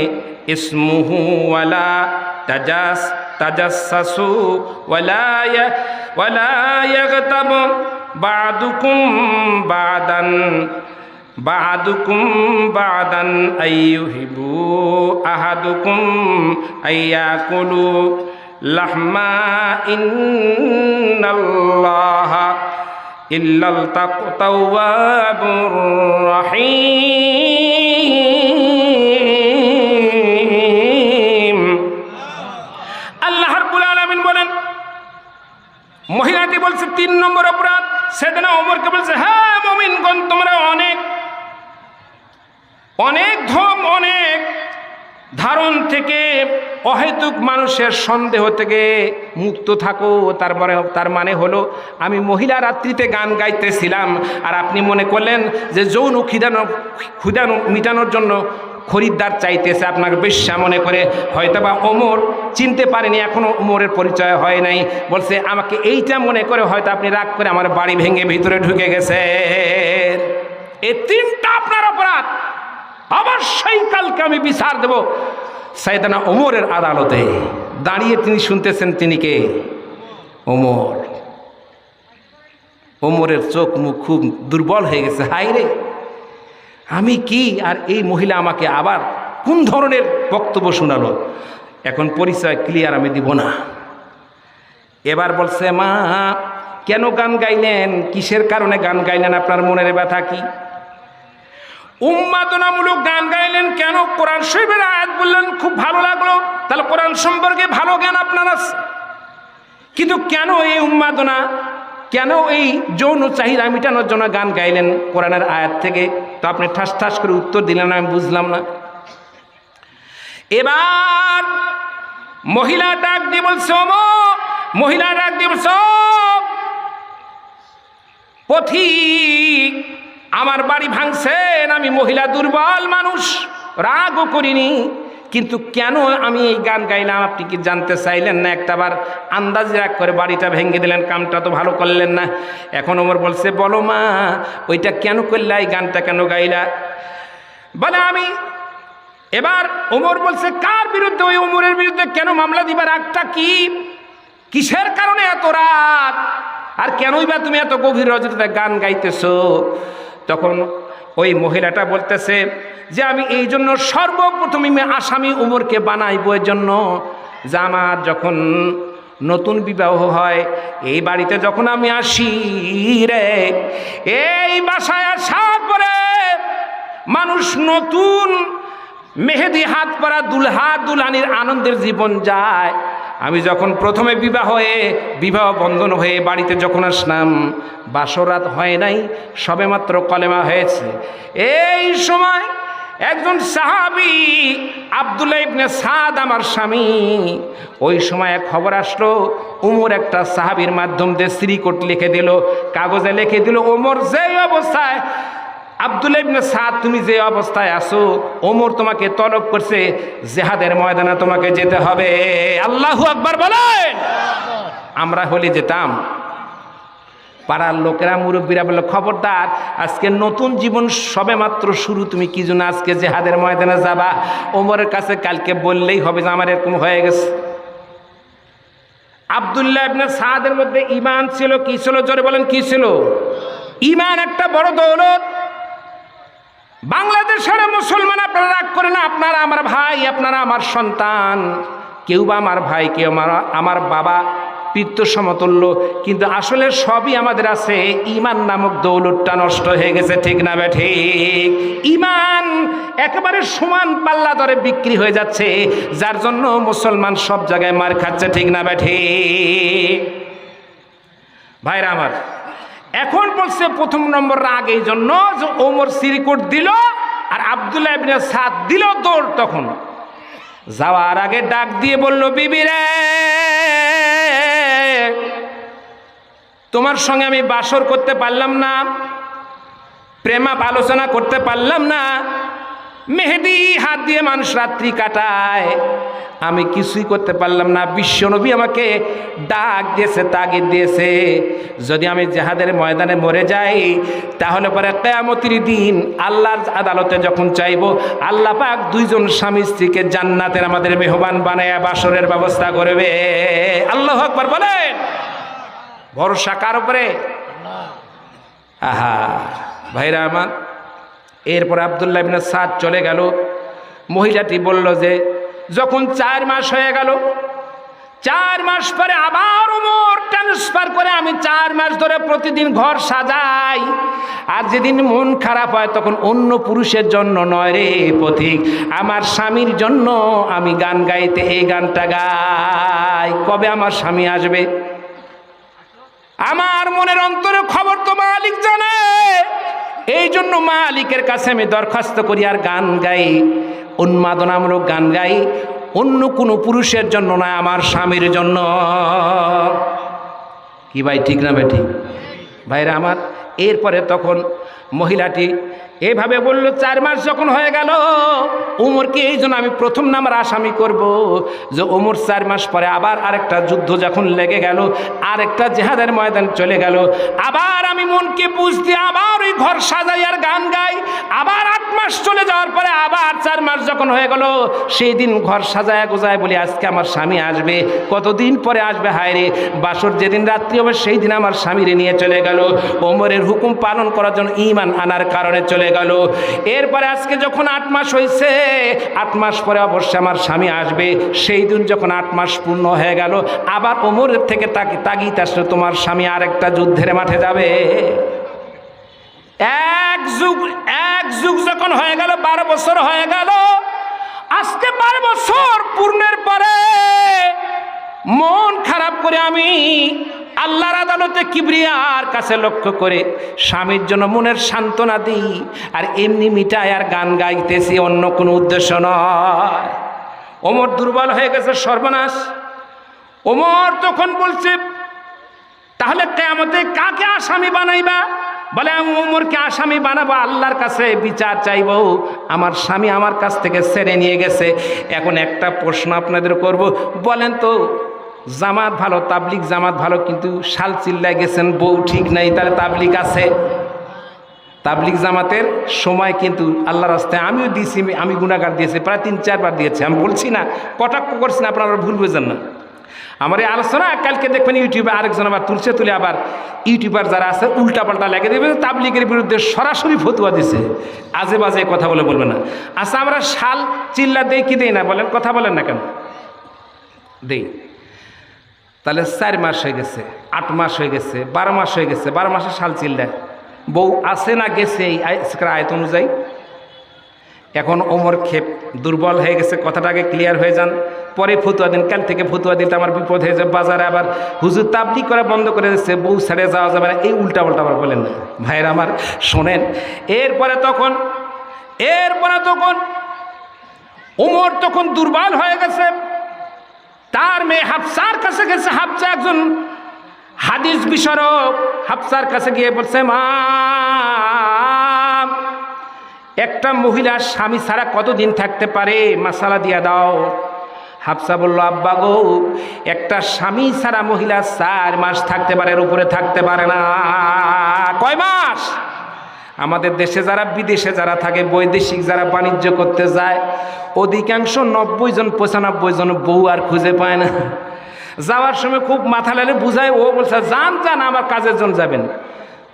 ইসমুহু ওয়ালা তাজাসসু ওয়ালা ইয়াগতাব বা'দুকুম বা'দান আইয়ুহিবু আহাদুকুম আইয়াকুলু লাহমা ইন্নাল্লাহা ইল্লাল তাওয়াবুর রহিম। আল্লাহ রাব্বুল আলামিন বলেন, মহিলাটি বলছে 3 নম্বর অপরাধ। সেদিনা ওমরকে বলছে, হ্যাঁ মুমিনগণ, তোমরা অনেক ধর্ম, অনেক ধারণ থেকে, অহেতুক মানুষের সন্দেহ থেকে মুক্ত থাকো। তার মানে হলো, আমি মহিলা রাত্রিতে গান গাইতেছিলাম আর আপনি মনে করলেন যে যৌন ক্ষুধা মিটানোর জন্য খরিদ্দার চাইতেছে আপনাকে বেশ্যা মনে করে, হয়তোবা ওমর চিনতে পারেনি, এখনো ওমরের পরিচয় হয় নাই, বলছে আমাকে এইটা মনে করে হয়তো আপনি রাগ করে আমার বাড়ি ভেঙে ভিতরে ঢুকে গেছেন। এই 3টা আপনার অপরাধ। অবশ্যই কালকে আমি বিচার দেব সাইয়েদনা ওমরের আদালতে। দাঁড়িয়ে তিনি শুনতেছেন, তিনি কে? ওমর। ওমরের চোখ মুখ খুব দুর্বল হয়ে গেছে। হায় রে, আমি কি, আর এই মহিলা আমাকে আবার কোন ধরনের বক্তব্য শোনালো? এখন পরিচয় ক্লিয়ার আমি দিব না। এবার বলছে, মা কেন গান গাইলেন? কিসের কারণে গান গাইলেন? আপনার মনের ব্যথা কি? উন্মাদনামূলক গান গাইলেন কেন? কোরআন শরীফের আয়াত বললেন, খুব ভালো লাগলো, তাহলে কোরআন সম্পর্কে ভালো জ্ঞান আপনার আছে, কিন্তু কেন এই উন্মাদনা, কেন এই যৌন চাহিদা মিটানোর জন্য গান গাইলেন কোরআনের আয়াত থেকে? তো আপনি ঠাস ঠাস করে উত্তর দিলেন, আমি বুঝলাম না। এবার মহিলা ডাক দিয়ে বলছে, মহিলা ডাক দিয়ে বলছে, পথিক আমার বাড়ি ভাঙছেন, আমি মহিলা দুর্বল মানুষ, রাগও করিনি, কিন্তু কেন আমি এই গান গাইলাম আপনি কি জানতে চাইলেন না? একটাবার আন্দাজ রাগ করে বাড়িটা ভেঙে দিলেন, কামটা তো ভালো করলেন না। এখন ওমর বলছে, বলো মা ওইটা কেন করলা, এই গানটা কেন গাইলা? বলে আমি। এবার ওমর বলছে, কার বিরুদ্ধে? ওই ওমরের বিরুদ্ধে। কেন মামলা দিবার? রাগটা কি? কিসের কারণে এত রাগ? আর কেনই বা তুমি এত গভীর রজনীতে গান গাইতেছো? তখন ওই মহিলাটা বলতেছে যে আমি এই জন্য সর্বপ্রথমে আসামি ওমরকে বানাইবো, এর জন্য যে আমার যখন নতুন বিবাহ হয়, এই বাড়িতে যখন আমি আসি রে, এই বাসায় আসার পরে মানুষ নতুন মেহেদি হাত পরা দুলহা দুলহানির আনন্দের জীবন যায়। আমি যখন প্রথমে বিবাহ বন্ধন হয়ে বাড়িতে যখন আসলাম, বাসরাত হয় নাই, সবেমাত্র কলেমা হয়েছে। এই সময় একজন সাহাবী আব্দুল্লাহ ইবনে সাদ আমার স্বামী, ওই সময় খবর আসলো ওমর একটা সাহাবীর মাধ্যম দিয়ে শ্রীকোট লিখে দিল, কাগজে লিখে দিল, ওমর যেই অবস্থায় আব্দুল্লাহ ইবনে সাদ, তুমি যে অবস্থায় আছো, ওমর তোমাকে তলব করছে, জিহাদের ময়দানে তোমাকে যেতে হবে। আল্লাহু আকবার বলেন। আমরা হলে যেতাম। পাড়ার লোকেরা, মুরব্বীরা বলল, খবরদার, আজকে নতুন জীবন সবে মাত্র শুরু, তুমি কি জন্য আজকে জিহাদের ময়দানে যাবা? ওমরের কাছে কালকে বললেই হবে যে আমার এরকম হয়ে গেছে। আব্দুল্লাহ ইবনে সাদের মধ্যে ঈমান ছিল। কি ছিল? জোরে বলেন, কি ছিল? ঈমান একটা বড় দৌলত। বাংলাদেশের মুসলমান, আপনারা রাগ করে না, আপনারা আমার ভাই, আপনারা আমার সন্তান, কেউ বা আমার ভাই, কেউ আমার বাবা, পিতৃ সমতুল্য, কিন্তু আসলে সবই আমাদের আছে। ঈমান নামক দৌলতটা নষ্ট হয়ে গেছে, ঠিক না ঠিক? ঈমান একেবারে সমান পাল্লা দরে বিক্রি হয়ে যাচ্ছে, যার জন্য মুসলমান সব জায়গায় মার খাচ্ছে, ঠিক না ঠিক? ভাইরা আমার, এখন বলছে প্রথম নম্বর রাগ এই জন্য যে ওমর সিরিকোট দিল আর আব্দুল্লাহ ইবনে সাদ দিল দৌড়। তখন যাওয়ার আগে ডাক দিয়ে বলল, বিবি রে, তোমার সঙ্গে আমি বাসর করতে পারলাম না, প্রেমাপ আলোচনা করতে পারলাম না। মেহেদি হাত দিয়ে মানুষ রাত্রি কাটায়, আমি কিছুই করতে পারলাম না। বিশ্বনবী আমাকে ডাক দিয়েছে, তাগিদ দিয়েছে, যদি আমি জিহাদের ময়দানে মরে যাই, তাহলে পরে কিয়ামতের দিন আল্লাহর আদালতে যখন চাইব, আল্লাহ পাক দুইজন স্বামী স্ত্রীকে জান্নাতের আমাদের মেহমান বানায়া বাসরের ব্যবস্থা করবে। আল্লাহু আকবার বলেন। ভরসা কার উপরে? আহা ভাইরা আমার, এরপর আব্দুল্লাহ ইবনে সাদ চলে গেল। মহিলাটি বলল যে যখন 4 মাস হয়ে গেল, 4 মাস পরে আবার ওমর ট্রান্সফার করে, আমি 4 মাস ধরে প্রতিদিন ঘর সাজাই, আর যেদিন মন খারাপ হয় তখন অন্য পুরুষের জন্য নয় রে পথিক, আমার স্বামীর জন্য আমি গান গাইতে এই গানটা গাই। কবে আমার স্বামী আসবে? আমার মনের অন্তরে খবর তো মালিক জানে, এই জন্য মালিকের কাছে আমি দরখাস্ত করি আর গান গাই, উন্মাদনামূলক গান গাই, অন্য কোনো পুরুষের জন্য না, আমার স্বামীর জন্য। কি ভাই, ঠিক না বেঠিক? ভাইরা আমার, এরপরে তখন মহিলাটি এভাবে বলল, 4 মাস যখন হয়ে গেল, ওমরকে এই জন্য আমি প্রথম নাম্বার আসামি করব যে ওমর 4 মাস পরে আবার আরেকটা যুদ্ধ যখন লেগে গেল, আরেকটা জিহাদের ময়দান চলে গেল, আবার আমি মনকে বুঝ দিয়ে আবার ওই ঘর সাজাই আর গান গাই, আবার 8 মাস চলে যাওয়ার পরে আবার 4 মাস যখন হয়ে গেল, সেই দিন ঘর সাজায় গোজায় বলি আজকে আমার স্বামী আসবে। কতদিন পরে আসবে? হায় রে, বাসর যেদিন রাত্রি হবে সেই দিন আমার স্বামীরে নিয়ে চলে গেল। ওমরের হুকুম পালন করার জন্য, ঈমান আনার কারণে চলে গেল। এরপরে আজকে যখন 8 মাস হয়েছে, 8 মাস পরে অবশ্যই আমার স্বামী আসবে। সেই দিন যখন 8 মাস পূর্ণ হয়ে গেল, আবার ওমরের থেকে তাগিদ আসলে তোমার স্বামী আরেকটা যুদ্ধের মাঠে যাবে। এক যুগ যখন হয়ে গেল, 12 বছর হয়ে গেল। আজকে 12 বছর পূর্ণের পরে মন খারাপ করে আমি আল্লাহর আদালতে কিবরিয়ার কাছে লক্ষ্য করে স্বামীর জন্য মনের সান্ত্বনা দিই, আর এমনি মিটায় আর গান গাইতেছি, অন্য কোনো উদ্দেশ্য নয়। ওমর দুর্বল হয়ে গেছে, সর্বনাশ। ওমর তখন বলছে, তাহলে কিয়ামতে কাকে আসামি বানাইবা? বলে, আমি ওমরকে আসামি বানাবো, আল্লাহর কাছে বিচার চাইব, আমার স্বামী আমার কাছ থেকে ছেড়ে নিয়ে গেছে। এখন একটা প্রশ্ন আপনাদের করব, বলেন তো, জামাত ভালো, তাবলিগ জামাত ভালো, কিন্তু শাল চিল্লায় গেছেন বউ ঠিক নাই, তাহলে তাবলিগ আছে? তাবলিগ জামাতের সময় কিন্তু আল্লাহর রাস্তায় আমিও দিয়েছি, আমি গুনাহগার দিয়েছি, প্রায় 3-4 বার দিয়েছি। আমি বলছি না, কটাক্ষ করছি না, আপনারা ভুল বুঝেন না। আমার এই আলোচনা কালকে দেখবেন ইউটিউবে আরেকজন আবার তুলে আবার ইউটিউবার যারা আছে উল্টাপাল্টা লেগে দেবে, তাবলিগের বিরুদ্ধে সরাসরি ফতুয়া দিছে, আজে বাজে কথা বলবে না। আচ্ছা, আমরা শাল চিল্লা দেই কি দেই না? বলেন, কথা বলেন না কেন? দেই। তাহলে 4 মাস হয়ে গেছে, 8 মাস হয়ে গেছে, 12 মাস হয়ে গেছে, 12 মাসে শাল চিল্লায়, বউ আছে না গেছে এই আয়াত অনুযায়ী? এখন ওমর ক্ষেপ দুর্বল হয়ে গেছে, কথাটাকে ক্লিয়ার হয়ে যান, পরে ফতুয়া দিন। কাল থেকে ফতুয়া দিতে আমার বিপদ হয়ে যায়, বাজারে আবার হুজুর তাবলিগ করা বন্ধ করে দিচ্ছে, বউ ছেড়ে যাওয়া যাবে না, এই উল্টা পাল্টা আবার বলেন না। ভাইরা আমার শোনেন, এরপরে তখন ওমর তখন দুর্বল হয়ে গেছে, তার মেয়ে হাফসার কাছে গেছে। হাফসা একজন হাদিস বিশারদ, হাফসার কাছে গিয়ে বলছে, মা একটা মহিলা স্বামী ছাড়া কতদিন থাকতে পারে? মাসালা দিয়া দাও। হাফসা বলল, আব্বা গো, একটা স্বামী ছাড়া মহিলা 4 মাস থাকতে পারে, এর উপরে থাকতে পারে না। কয় মাস? আমাদের দেশে যারা, বিদেশে যারা থাকে, বৈদেশিক যারা বাণিজ্য করতে যায়, অধিকাংশ 90 জন 95 জন বউ আর খুঁজে পায় না। যাওয়ার সময় খুব মাথা লালে বুঝায়, ও বলছে যান যান, আমার কাজের জন্য যাবেন।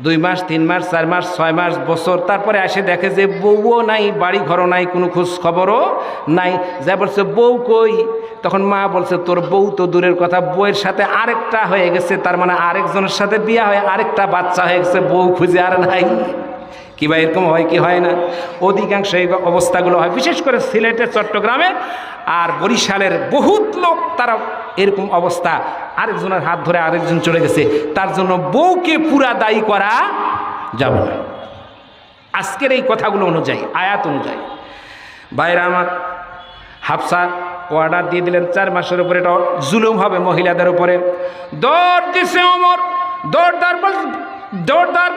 2 মাস 3 মাস 4 মাস 6 মাস বছর, তারপরে এসে দেখে যে বউও নাই, বাড়ি ঘরও নাই, কোনো খোঁজ খবরও নাই। যা বলছে বউ কই? তখন মা বলছে তোর বউ তো দূরের কথা, বউয়ের সাথে আরেকটা হয়ে গেছে, তার মানে আরেকজনের সাথে বিয়া হয়ে আরেকটা বাচ্চা হয়ে গেছে, বউ খুঁজে আর নাই। কি ভাই এরকম হয় কি হয় না? অধিকাংশ এই অবস্থাগুলো হয়, বিশেষ করে সিলেটে, চট্টগ্রামে আর বরিশালের বহুত লোক, তারা এরকম অবস্থা, আরেকজনের হাত ধরে আরেকজন চলে গেছে, তার জন্য বউকে পুরা দায়ী করা যাবে না আজকের এই কথাগুলো অনুযায়ী, আয়াত অনুযায়ী। ভাইরা আমার, হাফসা অর্ডার দিয়ে দিলেন 4 মাসের উপরে, এটা জুলুম হবে মহিলাদের উপরে। দৌড় দিছে ওমর, দৌড়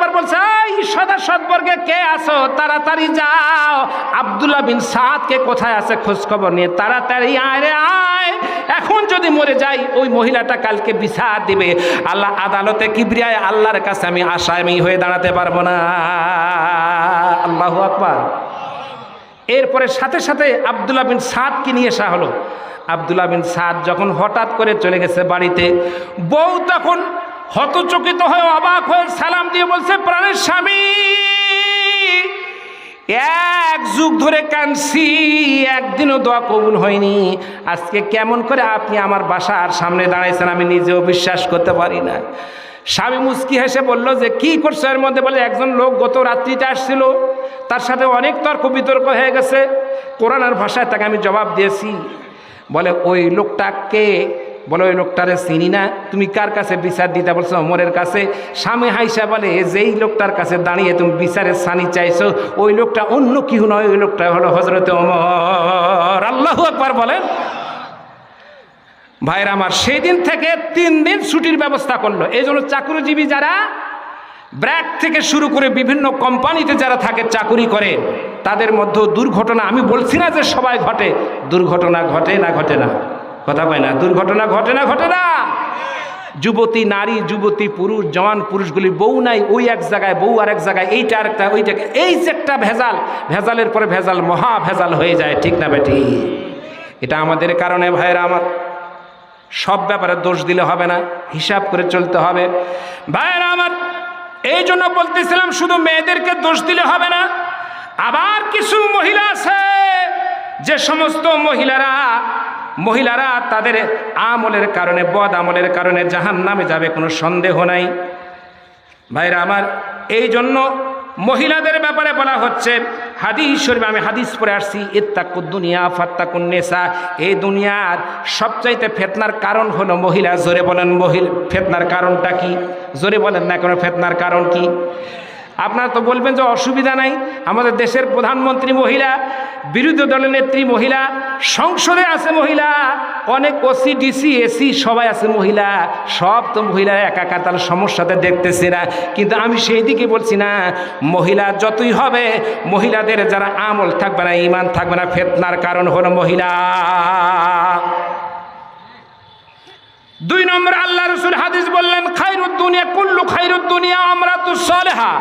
পর বলছে, এই সদা সদবর্গে কে আসো, তাড়াতাড়ি যাও, আব্দুল্লাহ বিন সাদকে কোথায় আছে খোঁজ খবর নিয়ে তাড়াতাড়ি আয় রে আয়। এখন যদি মরে যাই, ওই মহিলাটা কালকে বিচার দিবে, আল্লাহ আদালতে কিবরিয়ায় আল্লাহর কাছে আমি আসামি হয়ে দাঁড়াতে পারবো না। আল্লাহু আকবার। এরপরে সাথে সাথে আব্দুল্লাহ বিন সাদকে নিয়ে আসা হলো। আব্দুল্লাহ বিন সাদ যখন হঠাৎ করে চলে গেছে বাড়িতে, বউ তখন হতচকিত হয়ে অবাক হয়ে সালাম দিয়ে বলছে, প্রাণের স্বামী, 1 যুগ ধরে কাঁদছি, একদিনও দোয়া কবুল হয়নি, আজকে কেমন করে আপনি আমার বাসার সামনে দাঁড়াইছেন, আমি নিজেও বিশ্বাস করতে পারি না। স্বামী মুচকি হেসে বলল যে কি করছো এর মধ্যে? বলে একজন লোক গত রাত্রিতে আসছিল, তার সাথে অনেক তর্ক বিতর্ক হয়ে গেছে, কোরআনের ভাষায় তাকে আমি জবাব দিয়েছি। বলে ওই লোকটাকে, বলে ওই লোকটারে চিনি না, তুমি কার কাছে বিচার দিতে বলছো? ওমরের কাছে। স্বামী হাইসা বলে, যেই লোকটার কাছে দাঁড়িয়ে তুমি বিচারের সানি চাইছো, ওই লোকটা অন্য কেউ নয়, ওই লোকটা হলো হযরতে ওমর। আল্লাহু আকবার বলেন। ভাইরা আমার, সেই দিন থেকে 3 দিন ছুটির ব্যবস্থা করলো। এই জন্য চাকরিজীবী যারা, ব্র্যাক থেকে শুরু করে বিভিন্ন কোম্পানিতে যারা থাকে, চাকুরি করে, তাদের মধ্যে দুর্ঘটনা, আমি বলছি না যে সবাই ঘটে, দুর্ঘটনা ঘটে না, ঘটে না, কথা কয় না, দুর্ঘটনা ঘটে না, ঘটে না। যুবতী নারী, যুবতী পুরুষ, জওয়ান পুরুষগুলি বউ নাই, ওই এক জায়গায়, বউ আর এক জায়গায়, এইটা আরেকটা, ওইটাকে, এই যে একটা ভেজাল, ভেজালের পরে ভেজাল, মহা ভেজাল হয়ে যায়, ঠিক না বেটি? এটা আমাদের কারণে। ভাইরা আমার, সব ব্যাপারে দোষ দিলে হবে না, হিসাব করে চলতে হবে। ভাইরা আমার, এই জন্য বলতেছিলাম, শুধু মেয়েদেরকে দোষ দিলে হবে না। আবার কিছু মহিলা আছে, যে সমস্ত মহিলারা তাদের আমলের কারণে, বদ আমলের কারণে জাহান্নামে যাবে, কোনো সন্দেহ নাই। ভাইরা আমার, এই জন্য মহিলাদের ব্যাপারে বলা হচ্ছে, হাদিস শরীফে আমি হাদিস পড়ে আসছি, ইত্তাকুদ দুনিয়া ফাত্তাকুন নিসা, এই দুনিয়ার সবচাইতে ফিতনার কারণ হলো মহিলা। জোরে বলেন, ফিতনার কারণটা কি? জোরে বলেন না, কোনো ফিতনার কারণ কি? আপনারা তো বলবেন যে অসুবিধা নাই, আমাদের দেশের প্রধানমন্ত্রী মহিলা, বিরোধী দলের নেত্রী মহিলা, সংসদে আছে মহিলা, অনেক ওসি ডিসি এসি সবাই আছে মহিলা, সব তো মহিলা একাকার, তার সমস্যাতে দেখতেছে না। কিন্তু আমি সেই দিকে বলছি না, মহিলা যতই হবে, মহিলাদের যারা আমল থাকবে না, ঈমান থাকবে না, ফিতনার কারণ হলো মহিলা। 2 নম্বর, আল্লাহ রাসূল হাদিস বললেন, খায়রুদ দুনিয়া কুল্লু খায়রুদ দুনিয়া আমরাতুস সালেহা,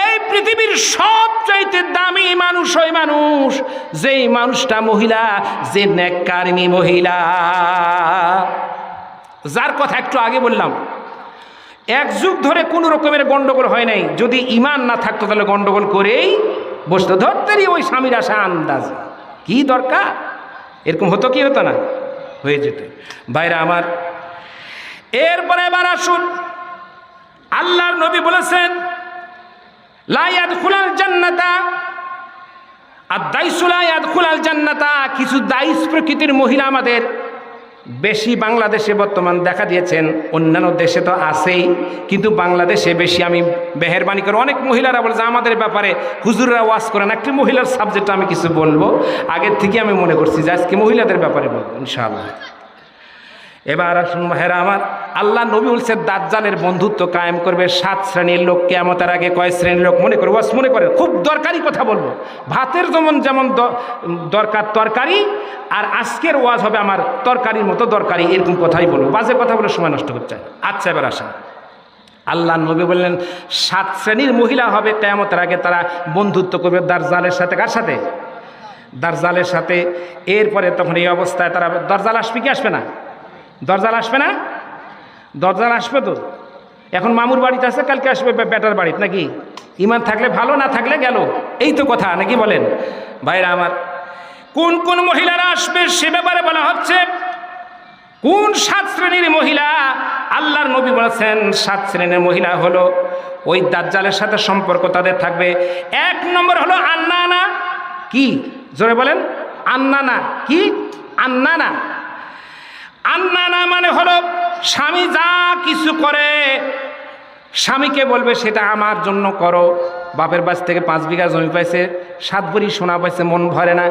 এই পৃথিবীর সবচাইতে দামি মানুষ ওই মানুষ, যেই মানুষটা মহিলা, যে নেককারিনী মহিলা, যার কথা একটু আগে বললাম। 1 যুগ ধরে কোনো রকমের গন্ডগোল হয় নাই, যদি ঈমান না থাকতো তাহলে গন্ডগোল করেই বসতো, ধরতেরই ওই স্বামীর আশা আন্দাজ, কি দরকার, এরকম হতো কি হতো না, হয়ে যেত। ভাইরা আমার, এরপরে এবার আসুন, আল্লাহর নবী বলেছেন, লা ইয়াদখুলাল জান্নাতা আদ-দাইসু লা ইয়াদখুলাল জান্নাতা। কিছু দাইস প্রকৃতির মহিলা আমাদের বেশি বাংলাদেশে বর্তমান দেখা দিয়েছেন, অন্যান্য দেশে তো আছেই, কিন্তু বাংলাদেশে বেশি। আমি মেহেরবানি করে, অনেক মহিলারা বলে যে আমাদের ব্যাপারে হুজুররা ওয়াজ করেন, একটি মহিলার সাবজেক্টে আমি কিছু বলবো, আগের থেকে আমি মনে করছি যে আজকে মহিলাদের ব্যাপারে বলবো ইনশাআল্লাহ। এবার আসুন ভাইরা আমার, আল্লাহ নবী বলছে দাজ্জালের বন্ধুত্ব কায়েম করবে 7 শ্রেণীর লোক। কিয়ামতের আগে কয় শ্রেণীর লোক মনে করে? মনে করে, খুব দরকারি কথা বলবো। ভাতের যেমন দরকার তরকারি, আর আজকের ওয়াজ হবে আমার তরকারির মতো দরকারি, এরকম কথাই বলবো। বাজে কথা বলে সময় নষ্ট করতে চাই। আচ্ছা, এবার আসেন, আল্লাহ নবী বললেন 7 শ্রেণীর মহিলা হবে কিয়ামতের আগে, তারা বন্ধুত্ব করবে দাজ্জালের সাথে। কার সাথে? দাজ্জালের সাথে। এরপরে তখন এই অবস্থায় তারা, দাজ্জাল আসবে কি আসবে না? দাজ্জাল আসবে না? দাজ্জাল আসবে তো। এখন মামুর বাড়িতে আছে, কালকে আসবে বেটার বাড়িতে, নাকি? ইমান থাকলে ভালো, না থাকলে গেল, এই তো কথা, নাকি বলেন? ভাইরা আমার, কোন কোন মহিলারা আসবে সে ব্যাপারে বলা হচ্ছে। কোন 7 শ্রেণীর মহিলা? আল্লাহর নবী বলেছেন 7 শ্রেণীর মহিলা হলো ওই দাজ্জালের সাথে সম্পর্ক তাদের থাকবে। 1 নম্বর হলো আন্নানা। কি? জোরে বলেন। আন্নানা কি? আন্নানা। আন্নানা মানে হলো স্বামী যা কিছু করে স্বামীকে বলবে সেটা আমার জন্য করো। বাপের বাস থেকে 5 বিঘা জমি পাইছে, 7 ভরি সোনা পাইছে, মন ভরে না।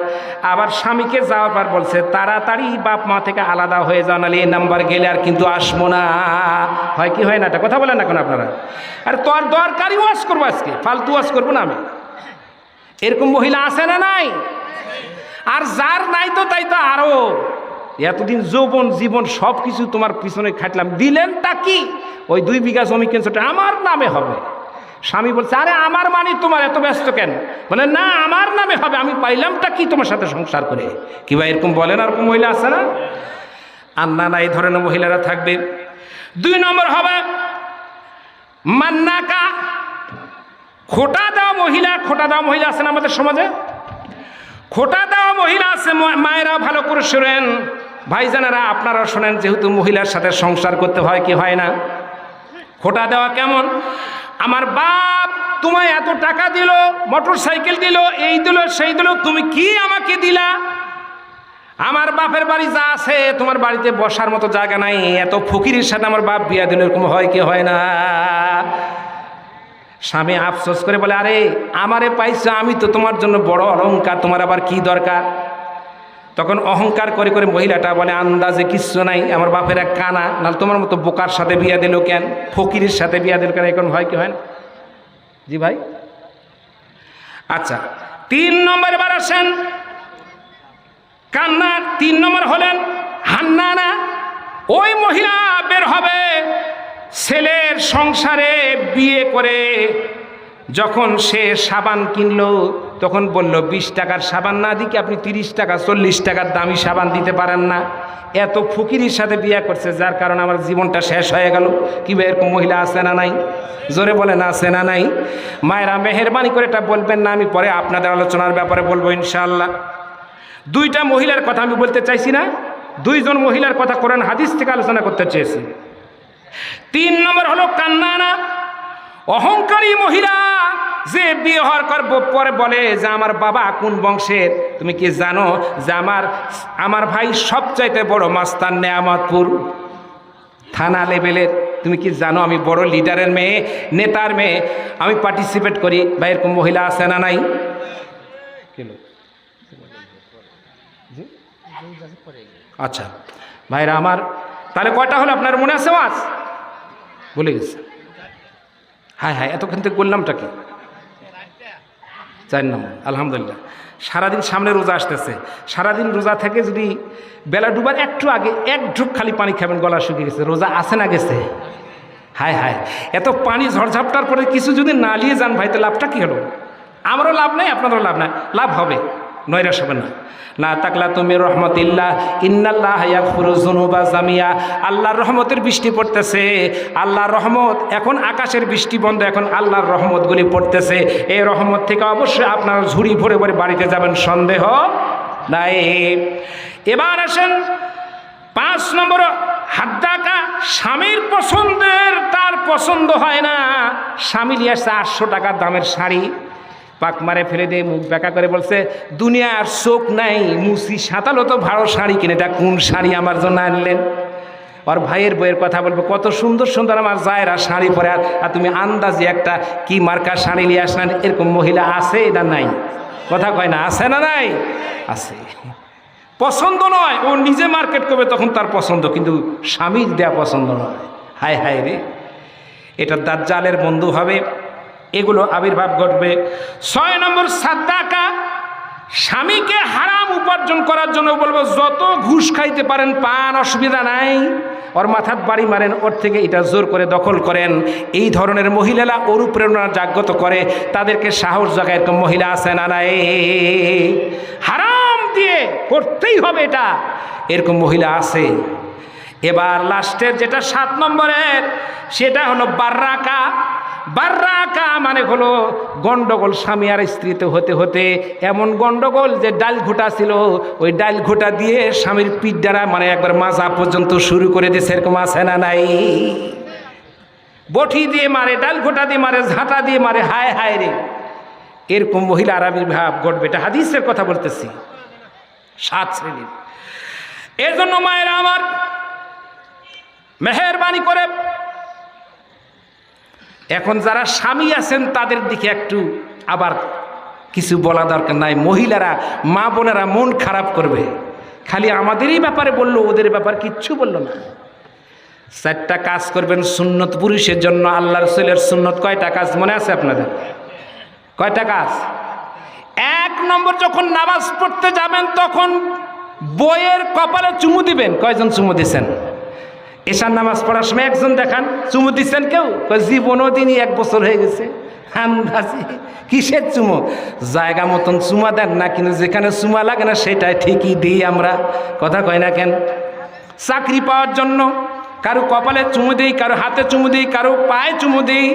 আবার স্বামীকে যাওয়ার পর বলছে তাড়াতাড়ি বাপ মা থেকে আলাদা হয়ে যাও, নাহলে এই নাম্বার গেলে আর কিন্তু আসবো না। হয় কি হয় না? এটা কথা বলেন না কেন আপনারা? আরে তোর দরকারি ওয়াজ করবো আজকে, ফালতু ওয়াজ করবো না আমি। এরকম মহিলা আছে না নাই? আর যার নাই তো তাই তো আরো। এতদিন যৌবন জীবন সব কিছু তোমার পিছনে খাটলাম, দিলেনটা কি? ওই 2 বিঘা জমি কিনছো, আমার নামে হবে। স্বামী বলছে আরে আমার মানে তোমার এত ব্যস্ত কেন? বলে না আমার নামে হবে, আমি পাইলামটা কি তোমার সাথে সংসার করে? কি ভাই এরকম বলেন? আর কোন মহিলা আছে না? আন্নানা এই ধরনের মহিলারা থাকবে। 2 নম্বর হবে মান্নাকা, খোটা দেওয়া মহিলা। খোটা দেওয়া মহিলা আছে না আমাদের সমাজে? খোটা দেওয়া মহিলা আছে। মায়েরা ভালো করে শোনেন, ভাইজানেরা আপনারা শোনেন, যেহেতু মহিলার সাথে সংসার করতে হয় কি হয় না? খোটা দেওয়া কেমন? আমার বাপ তোমায় এত টাকা দিল, মোটর সাইকেল দিল, এই দিল সেই দিল, তুমি কি আমাকে দিলা? আমার বাপের বাড়ি যা আছে তোমার বাড়িতে বসার মতো জায়গা নাই, এত ফকিরের সাথে আমার বাপ বিয়া দিল, এরকম হয় কি হয় না? স্বামী আফসোস করে বলে আরে আমারে পাইছো, আমি তো তোমার জন্য বড় অলংকার, তোমার আবার কি দরকার? তখন অহংকার করে করে মহিলাটা বলে আন্দাজে কিচ্ছু নাই, আমার বাপের এক কানা, নাহলে তোমার মতো বোকার সাথে বিয়া দিল কেন, ফকিরের সাথে বিয়া দিল কেন? এখন হয় কি হয় না? জি ভাই। আচ্ছা, 3 নম্বর বার আসেন কান্না। 3 নম্বর হলেন হান্নানা। ওই মহিলা বের হবে ছেলের সংসারে বিয়ে করে, যখন সে সাবান কিনলো তখন বলল 20 টাকার সাবান না দিকে আপনি 30 টাকা 40 টাকার দামি সাবান দিতে পারেন না। এত ফকিরের সাথে বিয়ে করছে, যার কারণে আমার জীবনটা শেষ হয়ে গেল। কি এরকম মহিলা আছে না নাই? জোরে বলেন আছে না নাই? মায়েরা মেহেরবানি করে এটা বলবেন না, আমি পরে আপনাদের আলোচনার ব্যাপারে বলবো ইনশাআল্লাহ। 2টা মহিলার কথা আমি বলতে চাইছি না, 2 জন মহিলার কথা কোরআন হাদিস থেকে আলোচনা করতে চেয়েছি। 3 নম্বর হলো কান্নানা, অহংকারী মহিলা, যে বিয়ে হওয়ার পরে বলে যে আমার বাবা কোন বংশের? তুমি কি জানো যে আমার ভাই সবচাইতে বড় মাস্তান নেয়ামতপুর থানা লেভেলের? তুমি কি জানো আমি বড় লিডারের মেয়ে, নেতার মেয়ে, আমি পার্টিসিপেট করি? ভাই এরকম মহিলা আছে না নাই? আচ্ছা ভাইরা আমার, তাহলে কয়টা হলো আপনার মনে আছে? ওয়াজ বলে গেছে। হ্যাঁ হ্যাঁ, এতক্ষণ থেকে বললামটা কি? 4 নম্বর। আলহামদুলিল্লাহ। সারাদিন সামনে রোজা আসতেছে, সারাদিন রোজা থেকে যদি বেলা ডুবার একটু আগে 1 ঢুক খালি পানি খাবেন, গলা শুকিয়ে গেছে। রোজা আছে না গেছে? হায় হায়, এত পানি ঝড়ঝাপটার পরে কিছু যদি না নিয়ে যান ভাই, তো লাভটা কি হলো? আমারও লাভ নাই, আপনাদেরও লাভ নাই। লাভ হবে, নৈরাশ হবে না। লা তাকলাতু মির রাহমাতিল্লাহ ইন্নাল্লাহা ইয়াগফিরু যুনুবা জামিয়া। আল্লাহর রহমতের বৃষ্টি পড়তেছে, আল্লাহর রহমত। এখন আকাশের বৃষ্টি বন্ধ, এখন আল্লাহর রহমতগুলি পড়তেছে। এই রহমত থেকে অবশ্যই আপনারা ঝুড়ি ভরে ভরে বাড়িতে যাবেন, সন্দেহ নাই। এবার আসেন 5 নম্বর হাদ্দাকা, স্বামীর পছন্দের তার পছন্দ হয় না। স্বামী নিয়ে আসছে 800 টাকার দামের শাড়ি, পাক মারে ফেলে দিয়ে মুখ ব্যাকা করে বলছে দুনিয়ার চোখ নাই, মুসি সাঁতালো তো ভালো শাড়ি কিনে, এটা কোন শাড়ি আমার জন্য আনলেন? আর ভাইয়ের বইয়ের কথা বলবো, কত সুন্দর সুন্দর আমার জায়েরা শাড়ি পরে, আর তুমি আন্দাজে একটা কি মার্কা শাড়ি নিয়ে আসলেন। এরকম মহিলা আছে না নাই? কথা কয় না, আছে না নাই? আছে। পছন্দ নয়, ও নিজে মার্কেট করবে তখন তার পছন্দ, কিন্তু স্বামীর দেয়া পছন্দ নয়। হায় হায় রে, এটা দাজ্জালের বন্ধু হবে, এগুলো আবির্ভাব ঘটবে। 6 নম্বর সাদাকা, স্বামীকে হারাম উপার্জন করার জন্য বলবো যত ঘুষ খাইতে পারেন পান, অসুবিধা নাই, ওর মাথার বাড়ি মারেন, ওর থেকে এটা জোর করে দখল করেন। এই ধরনের মহিলারা অনুপ্রেরণা জাগ্রত করে, তাদেরকে সাহস জাগায়। এরকম মহিলা আছে না নাই? হারাম দিয়ে করতেই হবে এটা, এরকম মহিলা আছে। এবার লাস্টের যেটা 7 নম্বরের, সেটা হলো বার্রাকা। বার্রাকা মানে হলো গন্ডগোল, স্বামী আর স্ত্রীতে হতে হতে এমন গন্ডগোল যে ডাল ঘোটা ছিল, ওই ডাল ঘোটা দিয়ে স্বামীর পিঠ দ্বারা মানে একবার মাজা পর্যন্ত শুরু করে দিয়েছে। এরকম আছে না নাই? বটি দিয়ে মারে, ডাল ঘোটা দিয়ে মারে, ঝাঁটা দিয়ে মারে, হায় হায় রে, এরকম মহিলার আবির্ভাব ঘটবে। এটা হাদিসের কথা বলতেছি, 7 শ্রেণীর। এর জন্য মায়েরা আমার মেহেরবানি করে এখন যারা স্বামী আছেন তাদের দিকে একটু আবার কিছু বলা দরকার নাই। মহিলারা, মা বোনেরা মন খারাপ করবে, খালি আমাদেরই ব্যাপারে বললো, ওদের ব্যাপার কিচ্ছু বললো না। 4টা কাজ করবেন সুন্নত পুরুষের জন্য। আল্লাহ রাসূলের সুন্নত কয়টা কাজ মনে আছে আপনাদের? কয়টা কাজ? 1 নম্বর, যখন নামাজ পড়তে যাবেন তখন বইয়ের কপালে চুমু দিবেন। কয়জন চুমু দিচ্ছেন? এশার নামাজ পড়ার সময় একজন দেখান চুমু দিচ্ছেন কেউ? জীবনও দিনই 1 বছর হয়ে গেছে। আন্দাজি কিসের চুমু? জায়গা মতন চুমা দেন না, কিন্তু যেখানে চুমা লাগে না সেটাই ঠিকই দিই আমরা। কথা কয় না কেন? চাকরি পাওয়ার জন্য কারো কপালে চুমু দিই, কারো হাতে চুমু দিই, কারো পায়ে চুমু দিই।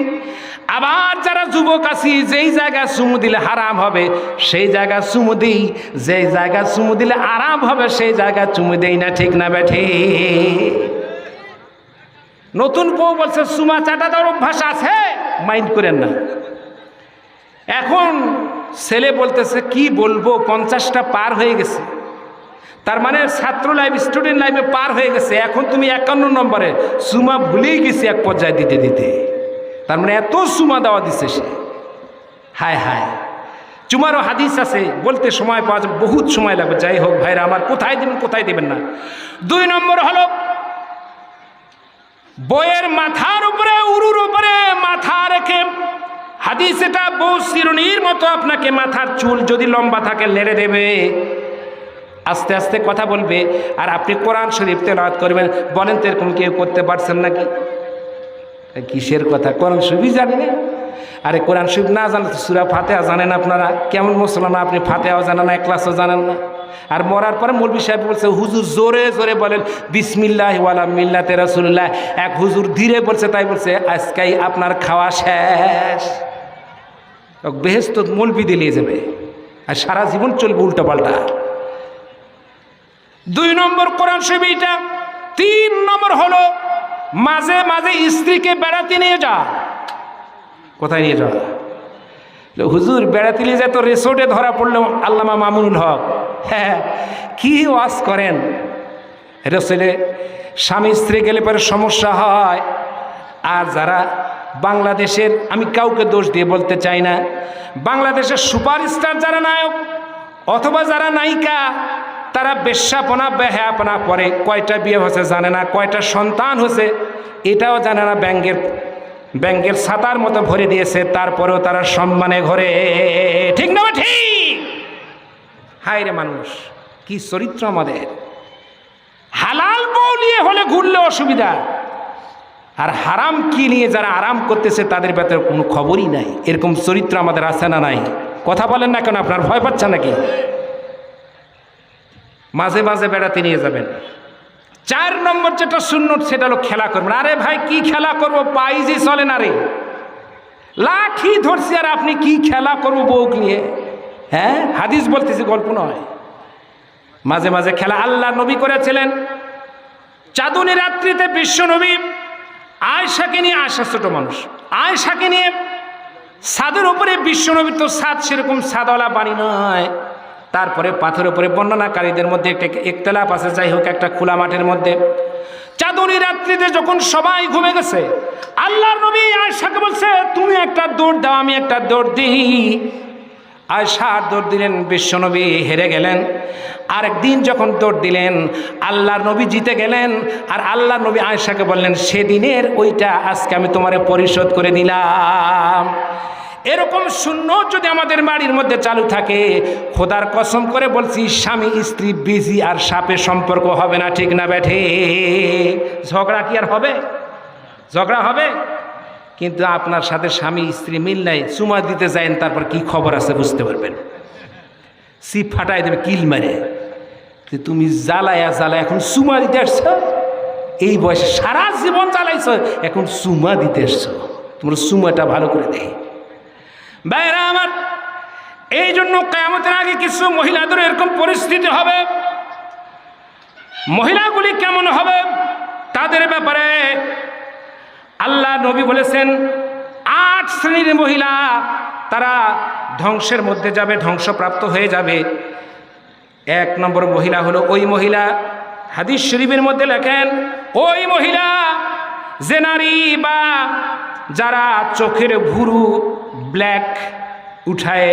আবার যারা যুবক আছি, যেই জায়গায় চুমু দিলে হারাম হবে সেই জায়গায় চুমু দিই, যেই জায়গায় চুমু দিলে আরাম হবে সেই জায়গায় চুমু দেই না। ঠিক না বেঠি? নতুন বউ বলছে চুমা চাটা দেওয়ার অভ্যাস আছে, মাইন্ড করেন না। এখন ছেলে বলতেছে কি বলবো, 50টা পার হয়ে গেছে, তার মানে ছাত্র লাইফ, স্টুডেন্ট লাইফে পার হয়ে গেছে। এখন তুমি 51 নম্বরে, চুমা ভুলেই গেছি এক পর্যায়ে দিতে দিতে। তার মানে এত চুমা দেওয়া দিচ্ছে সে। হায় হায়, চুমারও হাদিস আছে, বলতে সময় পাওয়া যাবে, বহুত সময় লাগবে। যাই হোক ভাইরা আমার, কোথায় দেবেন কোথায় দেবেন না। 2 নম্বর হলো বইয়ের মাথার উপরে, উরুর উপরে মাথা রেখে, হাদিস এটা বউ চিরুনির মতো আপনাকে মাথার চুল যদি লম্বা থাকে লেড়ে দেবে, আস্তে আস্তে কথা বলবে, আর আপনি কোরআন শরীফ তেলাওয়াত করবেন। বলেন তো এরকম কেউ করতে পারছেন নাকি? কিসের কথা? কোরআন শরীফই জানি না। আরে কোরআন শরীফ না জানেন তো সূরা ফাতিহা জানেন আপনারা? কেমন মুসলমান আপনি, ফাতিহাও জানেন না, ক্লাসও জানেন না। আর মরার পরে মৌলভী সাহেব বলছে হুজুর জোরে জোরে বলেন বিসমিল্লাহি ওয়ালা মিল্লাতে রাসূলুল্লাহ। এক হুজুর ধীরে বলছে, তাই বলছে আজকেই আপনার খাওয়া শেষ। বেহেশত মৌলভী দিলিয়ে যাবে, আর সারা জীবন চলবে উল্টা পাল্টা। 2 নম্বর কোরআন শরীফ এটা। 3 নম্বর হলো মাঝে মাঝে স্ত্রীকে বেড়াতে নিয়ে যা। কোথায় নিয়ে যাওয়া? হুজুর বেড়াতে নিয়ে যায় তো রিসোর্টে ধরা পড়লো আল্লামা মামুনুল হক। হ্যাঁ, কি ওয়াজ করেন? রিসোর্টে স্বামী স্ত্রী গেলে পরে সমস্যা হয়। আর যারা বাংলাদেশের, আমি কাউকে দোষ দিয়ে বলতে চাই না, বাংলাদেশের সুপারস্টার যারা নায়ক অথবা যারা নায়িকা, তারা বেশ্যাপনা বেহায়াপনা করে। কয়টা বিয়ে হয়েছে জানে না, কয়টা সন্তান হয়েছে এটাও জানে না। ব্যাংকের ছাতার মতো ভরে দিয়েছে, তারপরেও তারা সম্মানে ঘরে। ঠিক না ঠিক? হায় রে মানুষ, কি চরিত্র আমাদের! হালাল বউ নিয়ে হলে ঘুরলে অসুবিধা, আর হারাম কি নিয়ে যারা আরাম করতেছে তাদের ব্যাপারে কোনো খবরই নাই। এরকম চরিত্র আমাদের আছে না নাই? কথা বলেন না কেন? আপনার ভয় পাচ্ছেন নাকি? মাঝে মাঝে বেড়াতে নিয়ে যাবেন। 4 নম্বর যেটা সুন্নত, সেটা হলো খেলা করবেন। আরে ভাই কি খেলা করবো? পাইজি চলে না রে, লাঠি ধরছি, আর আপনি কি খেলা করবো বউক নিয়ে? হ্যাঁ, হাদিস বলতেছি, গল্প নয়। মাঝে মাঝে খেলা আল্লাহ নবী করেছিলেন। চাঁদনী রাত্রিতে বিশ্ব নবী আয়েশাকে নিয়ে, আয়েশা ছোট মানুষ, আয়েশাকে নিয়ে ছাদের উপরে, বিশ্ব নবীর তো ছাদ সেরকম ছাদওয়ালা বাড়ি নয়, তারপরে পাথরের উপরে, বর্ণনাকারীদের মধ্যে একটা ইখতিলাফ আছে, যাই হোক একটা খোলা মাঠের মধ্যে চাঁদনী রাত্রিতে যখন সবাই ঘুমে গেছে, আল্লাহর নবী আয়েশাকে বলছে তুমি একটা দৌড় দাও, আমি একটা দৌড় দিই। আয়েশা দৌড় দিলেন, বিশ্বনবী হেরে গেলেন। আরেকদিন যখন দৌড় দিলেন আল্লাহর নবী জিতে গেলেন, আর আল্লাহর নবী আয়েশাকে বললেন সেদিনের ওইটা আজকে আমি তোমারে পরিশোধ করে দিলাম। এরকম সুন্নত যদি আমাদের বাড়ির মধ্যে চালু থাকে, খোদার কসম করে বলছি স্বামী স্ত্রী বিজি আর সাপে সম্পর্ক হবে না, ঠিক না বেঠে? ঝগড়া কি আর হবে? ঝগড়া হবে, কিন্তু আপনার সাথে স্বামী স্ত্রী মিল নাই, চুমা দিতে যায়েন, তারপর কি খবর আছে বুঝতে পারবেন। সিপ ফাটাই দেবে কিল মারে, তুমি জ্বালায়া এখন চুমা দিতে আসছো, এই বয়সে সারা জীবন জ্বালাইছ, এখন চুমা দিতে আসছো, তোমার চুমাটা ভালো করে দেয়। ভাইরা আমার, এই জন্য কিয়ামতের আগে কিছু মহিলাদের এরকম পরিস্থিতি হবে। মহিলাগুলি কেমন হবে তাদের ব্যাপারে আল্লাহ নবী বলেছেন 8 শ্রেণীর মহিলা তারা ধ্বংসের মধ্যে যাবে, ধ্বংসপ্রাপ্ত হয়ে যাবে। 1 নম্বর মহিলা হলো ওই মহিলা, হাদিস শরীফের মধ্যে লেখেন, ওই মহিলা যে নারী বা যারা চোখের ভুরু ব্ল্যাক উঠায়,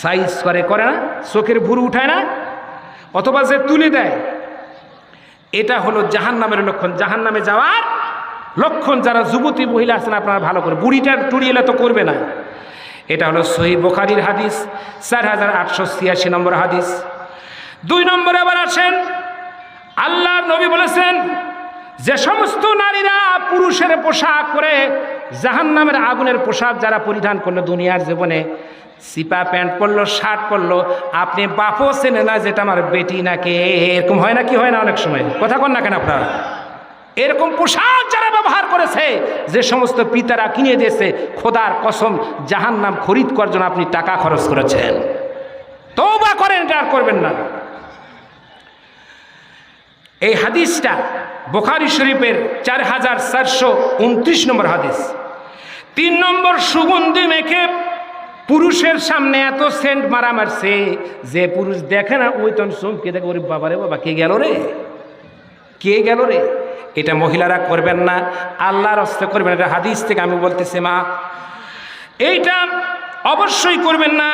সাইজ করে না, চোখের ভুরু উঠায় না, অথবা যে তুলে দেয়, এটা হলো জাহান্নামের লক্ষণ, জাহান্নামে যাওয়ার লক্ষণ। যারা যুবতী মহিলা আছেন আপনারা ভালো করে, বুড়িটা টুড়িয়ে তো করবে না। এটা হলো সহিহ বুখারীর হাদিস, 4886 নম্বর হাদিস। 2 নম্বরে আবার আসেন, আল্লাহর নবী বলেছেন যে সমস্ত নারীরা পুরুষের পোশাক পরে জাহান্নামের আগুনের পোশাক যারা পরিধান করলো দুনিয়ার জীবনে, সিপা প্যান্ট পরলো, শার্ট পরলো, আপনি বাপও চেনে না যেটা আমার বেটি নাকি, এরকম হয় না কি হয় না? অনেক সময় কথা কন না কেন আপনারা? এরকম পোশাক যারা ব্যবহার করেছে, যে সমস্ত পিতারা কিনে দিয়েছে, খোদার কসম জাহান্নাম খরিদ করার জন্য আপনি টাকা খরচ করেছেন। তওবা করেন, এটা আর করবেন না। এই হাদিসটা বুখারী শরীফের 4429 নম্বর হাদিস। 3 নম্বর, সুগন্ধি মেখে পুরুষের সামনে এত সেন্ট মারছে যে পুরুষ দেখে না ওই তখন চমকে দেখে, ওরে বাবা রে বাবা, কে গেল রে, কে গেল রে। এটা মহিলারা করবেন না, আল্লাহর হস্তে করবেন। এটা হাদিস থেকে আমি বলতেছি মা, এইটা অবশ্যই করবেন না।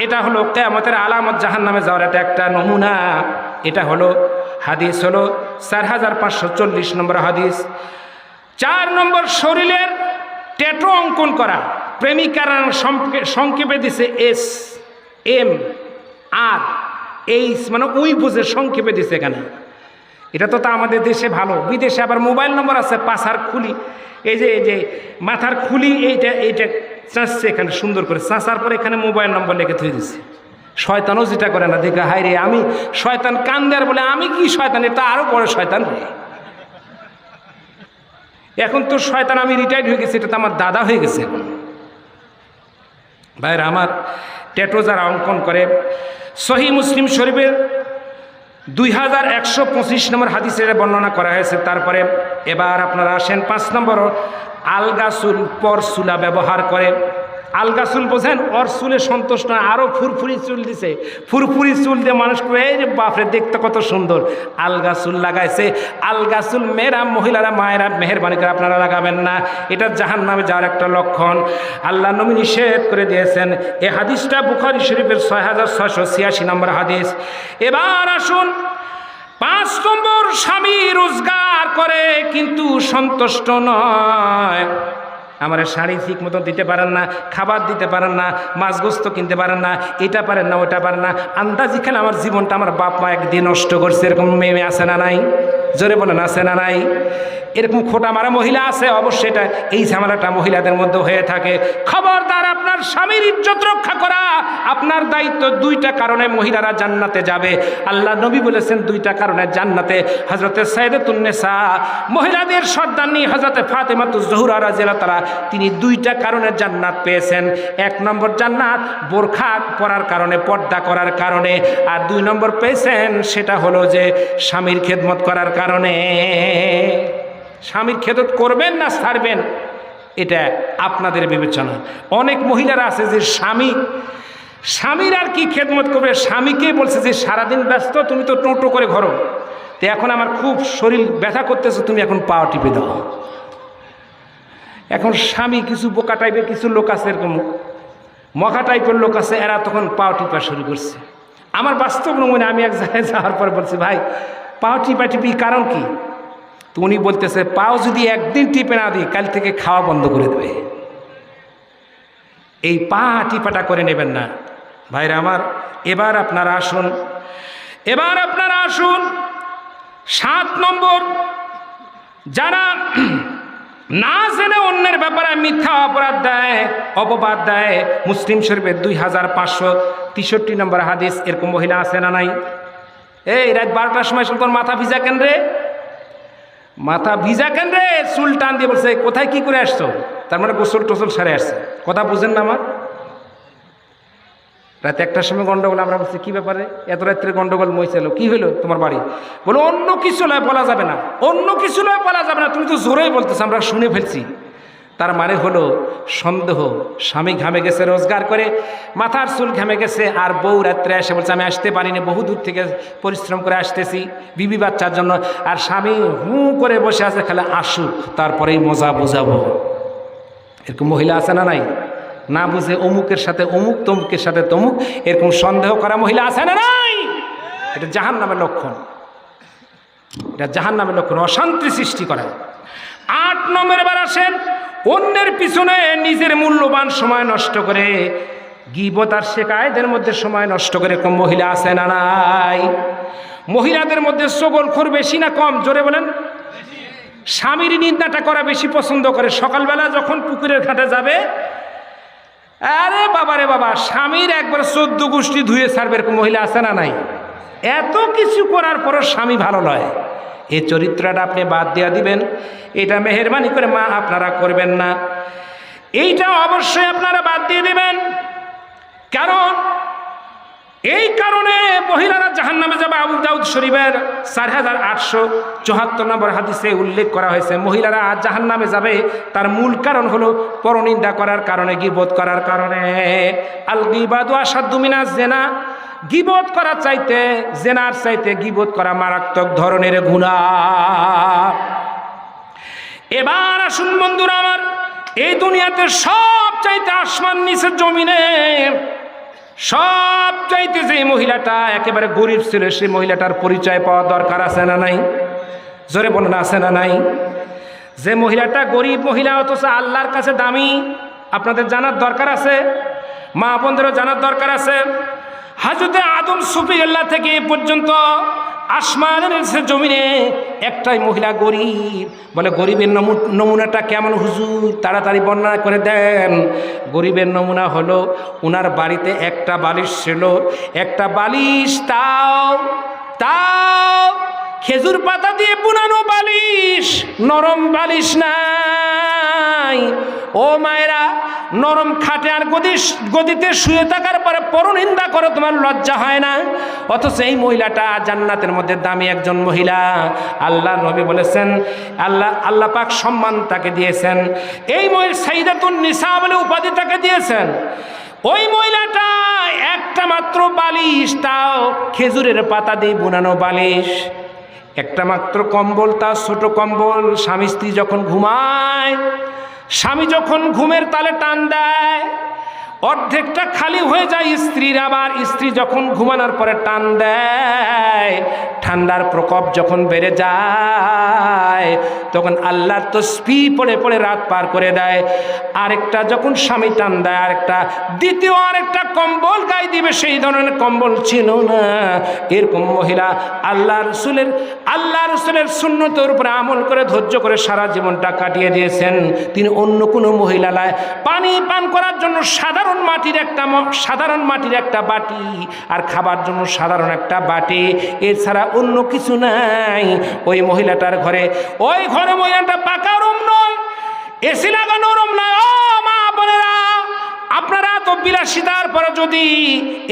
এটা হলো কিয়ামতের আলামত, জাহান্নামে যাওয়ার এটা একটা নমুনা। এটা হলো হাদিস হলো 4540 নম্বর হাদিস। 4 নম্বর, শরীরের ট্যাটু অঙ্কন করা। প্রেমিকারা সংক্ষেপে দিছে SMR মানে ওই বুঝে সংক্ষেপে দিছে এখানে। এটা তো আমাদের দেশে ভালো, বিদেশে আবার মোবাইল নম্বর আছে, পাছার খুলি, এই যে মাথার খুলি, এইটা চাঁচছে এখানে সুন্দর করে, চাঁচার পরে এখানে মোবাইল নম্বর লিখে থুয়ে দিচ্ছে। শয়তানও যেটা করে না, দেখে হাই রে আমি শয়তান, কান দেয়ার বলে আমি কি শয়তান, এটা আরো বড় শয়তান রে। এখন তো শয়তান, আমি রিটায়ার্ড হয়ে গেছি, এটা তো আমার দাদা হয়ে গেছে এখন। ভাইরা আমার, ট্যাটু যারা অঙ্কন করে, সহিহ মুসলিম শরীফের 2125 নম্বর হাদিসের বর্ণনা করা হয়েছে। তারপরে এবার আপনারা আসেন 5 নম্বর, আলগাসুল পরসুলা ব্যবহার করে। আলগাসুল বোঝেন, ওর চুলে সন্তুষ্ট না, আরও ফুরফুরি চুল দিছে, ফুরফুরি চুল দিয়ে মানুষ করে, এই যে বাপরে দেখতে কত সুন্দর, আলগাসুল লাগাইছে। আলগাসুল মেয়েরা, মহিলারা, মায়েরা মেহেরবানি করে আপনারা লাগাবেন না, এটা জাহান্নামে যাওয়ার একটা লক্ষণ। আল্লাহ নবী নিষেধ করে দিয়েছেন। এই হাদিসটা বুখারী শরীফের 6686 নম্বর হাদিস। এবার আসুন 5 নম্বর, স্বামী রোজগার করে কিন্তু সন্তুষ্ট নয়। আমার শাড়ি ঠিক মতো দিতে পারেন না, খাবার দিতে পারেন না, মাছ গোস্ত কিনতে পারেন না, এটা পারেন না, ওটা পারেন না, আন্দাজি খেলে আমার জীবনটা আমার বাপ মা একদিন নষ্ট করছে, এরকম মেয়ে আছে না নাই? জোরে বলেন, আছে না নাই? এরকম খোটা মারা মহিলা আছে, অবশ্যই এটা এই ঝামেলাটা মহিলাদের মধ্যে হয়ে থাকে। খবরদার, আপনার স্বামীর ইজ্জত রক্ষা করা আপনার দায়িত্ব। 2টা কারণে মহিলারা জান্নাতে যাবে। আল্লাহ নবী বলেছেন 2টা কারণে জান্নাতে। হযরতে সাইয়্যিদাতুন নিসা, মহিলাদের সর্দারনী হযরতে ফাতেমাতুজ জোহরা রাদিয়াল্লাহু তাআলা, তিনি 2টা কারণে জান্নাত পেয়েছেন। 1 নম্বর জান্নাত বোরখা পরার কারণে, পর্দা করার কারণে, আর 2 নম্বর পেয়েছেন সেটা হলো যে স্বামীর খেদমত করার কারণে। স্বামীর খেদমত করবেন না ছাড়বেন, এটা আপনাদের বিবেচনা। অনেক মহিলারা আছে যে স্বামীর আর কি খেদমত করবে, স্বামীকে বলছে যে সারাদিন ব্যস্ত, তুমি তো টোটো করে ঘরো, তো এখন আমার খুব শরীর ব্যথা করতেছে, তুমি এখন পা টিপে দাও। এখন স্বামী, কিছু বোকা টাইপের কিছু লোক আছে, এরকম মখা টাইপের লোক আছে, এরা তখন পা টিপা শুরু করছে। আমার বাস্তব নমুনা, আমি এক জায়গায় যাওয়ার পরে বলছি, ভাই পাও টিপি কারণ কি? তো উনি বলতেছে, পাও যদি একদিন টিপে না দিই, কাল থেকে খাওয়া বন্ধ করে দেবে। এই পা টিপাটা করে নেবেন না ভাইরা আমার। এবার আপনারা আসুন 7 নম্বর, যারা না জেনে অন্যের ব্যাপারে মিথ্যা অপবাদ দেয়। মুসলিম শরীফের 2563 নম্বর হাদিস। এরকম মহিলা আছে না নাই? এই রাত 12টার সময় তোর মাথা ভিজা কেন রে? চুল টান দিয়ে বলছে, কোথায় কি করে আসছো? তার মানে গোসল টোসল সারে আসছে। কথা বুঝেন না আমার? রাতে 1টার সময় গন্ডগোল। আমরা বলছি, কি ব্যাপারে এত রাত্রে গন্ডগোল? মইছিল কি হইলো তোমার বাড়ি? বলো অন্য কিছু লয় বলা যাবে না, তুমি তো জোরেই বলতেছো, আমরা শুনে ফেলছি। তার মানে হলো সন্দেহ। স্বামী ঘামে গেছে রোজগার করে, মাথার চুল ঘামে গেছে, আর বউ রাত্রে এসে বলছে আমি আসতে পারিনি, বহু দূর থেকে পরিশ্রম করে আসতেছি বিবি বাচ্চার জন্য। আর স্বামী হু করে বসে আছে, খেলে আসুক তারপরেই মজা বোঝাবো। এরকম মহিলা আছে না নাই? না বুঝে অমুকের সাথে অমুক, তমুকের সাথে তমুক, এরকম সন্দেহ করা মহিলা আছে না নাই? এটা জাহান্নামের লক্ষণ, অশান্তি সৃষ্টি করা। 8 নম্বর, এবার আসেন, অন্যের পিছনে নিজের মূল্যবান সময় নষ্ট করে গীবত আর শেকায়েতের মধ্যে সময় নষ্ট করে। এরকম মহিলা আছে না নাই? মহিলাদের মধ্যে চগলখোর বেশি না কম? জোরে বলেন। স্বামীর নিন্দাটা করা বেশি পছন্দ করে। সকালবেলা যখন পুকুরের ঘাটে যাবে, আরে বাবারে বাবা, স্বামীর একবার 14 গোষ্ঠী ধুয়ে ছাড়বে। এরকম মহিলা আছে না নাই? এত কিছু করার পরও স্বামী ভালো নয়। এই চরিত্রটা আপনি বাদ দিয়ে দিবেন। এটা মেহেরবানি করে মা আপনারা করবেন না, এইটা অবশ্যই আপনারা বাদ দিয়ে দিবেন। কারণ এই কারণে মহিলারা জাহান্নামে যাবে। আবু দাউদ শরীফের 4874 নম্বর হাদিসে উল্লেখ করা হয়েছে, মহিলারা জাহান্নামে যাবে। তার মূল কারণ হলো পরনিন্দা করার কারণে, গীবত করার কারণে। আল গীবাতু আশাদ্দু মিনাজ জিনা, গীবত করা চাইতে, জেনার চাইতে গীবত করা মারাত্মক ধরনের গুনাহ। এবার আসুন বন্ধুরা আমার, এই দুনিয়াতে সব চাইতে আসমান নিচে জমিনে সব চাইতে যে মহিলাটা একেবারে গরিব ছিল, সেই মহিলাটার পরিচয় পাওয়া দরকার আছে না নাই? জোরে বলেন, আছে না নাই? যে মহিলাটা গরিব মহিলা অথচ আল্লাহর কাছে দামি, আপনাদের জানার দরকার আছে, মা বোনদেরও জানার দরকার আছে। হযরতে আদম সুফিউল্লাহ থেকে এ পর্যন্ত আসমানের জমিনে একটাই মহিলা গরিব। বলে গরিবের নমুনাটা কেমন হুজুর? তাড়াতাড়ি বর্ণনা করে দেন। গরিবের নমুনা হলো, ওনার বাড়িতে একটা বালিশ ছিল, একটা বালিশ, তাও খেজুর পাতা দিয়ে বুনানো বালিশ, নরম বালিশ নাই। ও মায়েরা, নরম খাটে আর গদিতে শুয়ে থাকার পরে পরনিন্দা করো, তোমার লজ্জা হয় না? অথচ এই মহিলাটা জান্নাতের মধ্যে দামি একজন মহিলা। আল্লাহ নবী বলেছেন, আল্লাহ পাক সম্মান তাকে দিয়েছেন। এই মহিলা সাইয়্যিদাতুন নিসা বলে উপাধি তাকে দিয়েছেন। ওই মহিলাটা একটা মাত্র বালিশ, তাও খেজুরের পাতা দিয়ে বুনানো বালিশ, একটা মাত্র কম্বল, তার ছোট কম্বল। স্বামী স্ত্রী যখন ঘুমায়, স্বামী যখন ঘুমের তালে টান দেয়, অর্ধেকটা খালি হয়ে যায় স্ত্রীর। আবার স্ত্রী যখন ঘুমানোর পরে টান দেয়, ঠান্ডার প্রকোপ যখন বেড়ে যায়, তখন আল্লাহর তাসবিহ পড়ে পড়ে রাত পার করে দেয়। আরেকটা যখন স্বামী টান দেয়, দ্বিতীয় আরেকটা কম্বল গায়ে দিবে, সেই ধরনের কম্বল ছিল না। এরকম মহিলা আল্লাহ রসুলের সুন্নতের উপরে আমল করে ধৈর্য করে সারা জীবনটা কাটিয়ে দিয়েছেন। তিনি অন্য কোনো মহিলায় পানি পান করার জন্য সাধারণ মাটির একটা বাটি, আর খাবার জন্য সাধারণ একটা বাটি, এছাড়া অন্য কিছু নাই ওই মহিলাটার ঘরে। ওই ঘরে মহিলাটা পাকা রুম নয়, এসি লাগানো রুম নয়। ও মা বোনেরা, আপনারা তো বিলাসিতার পরে যদি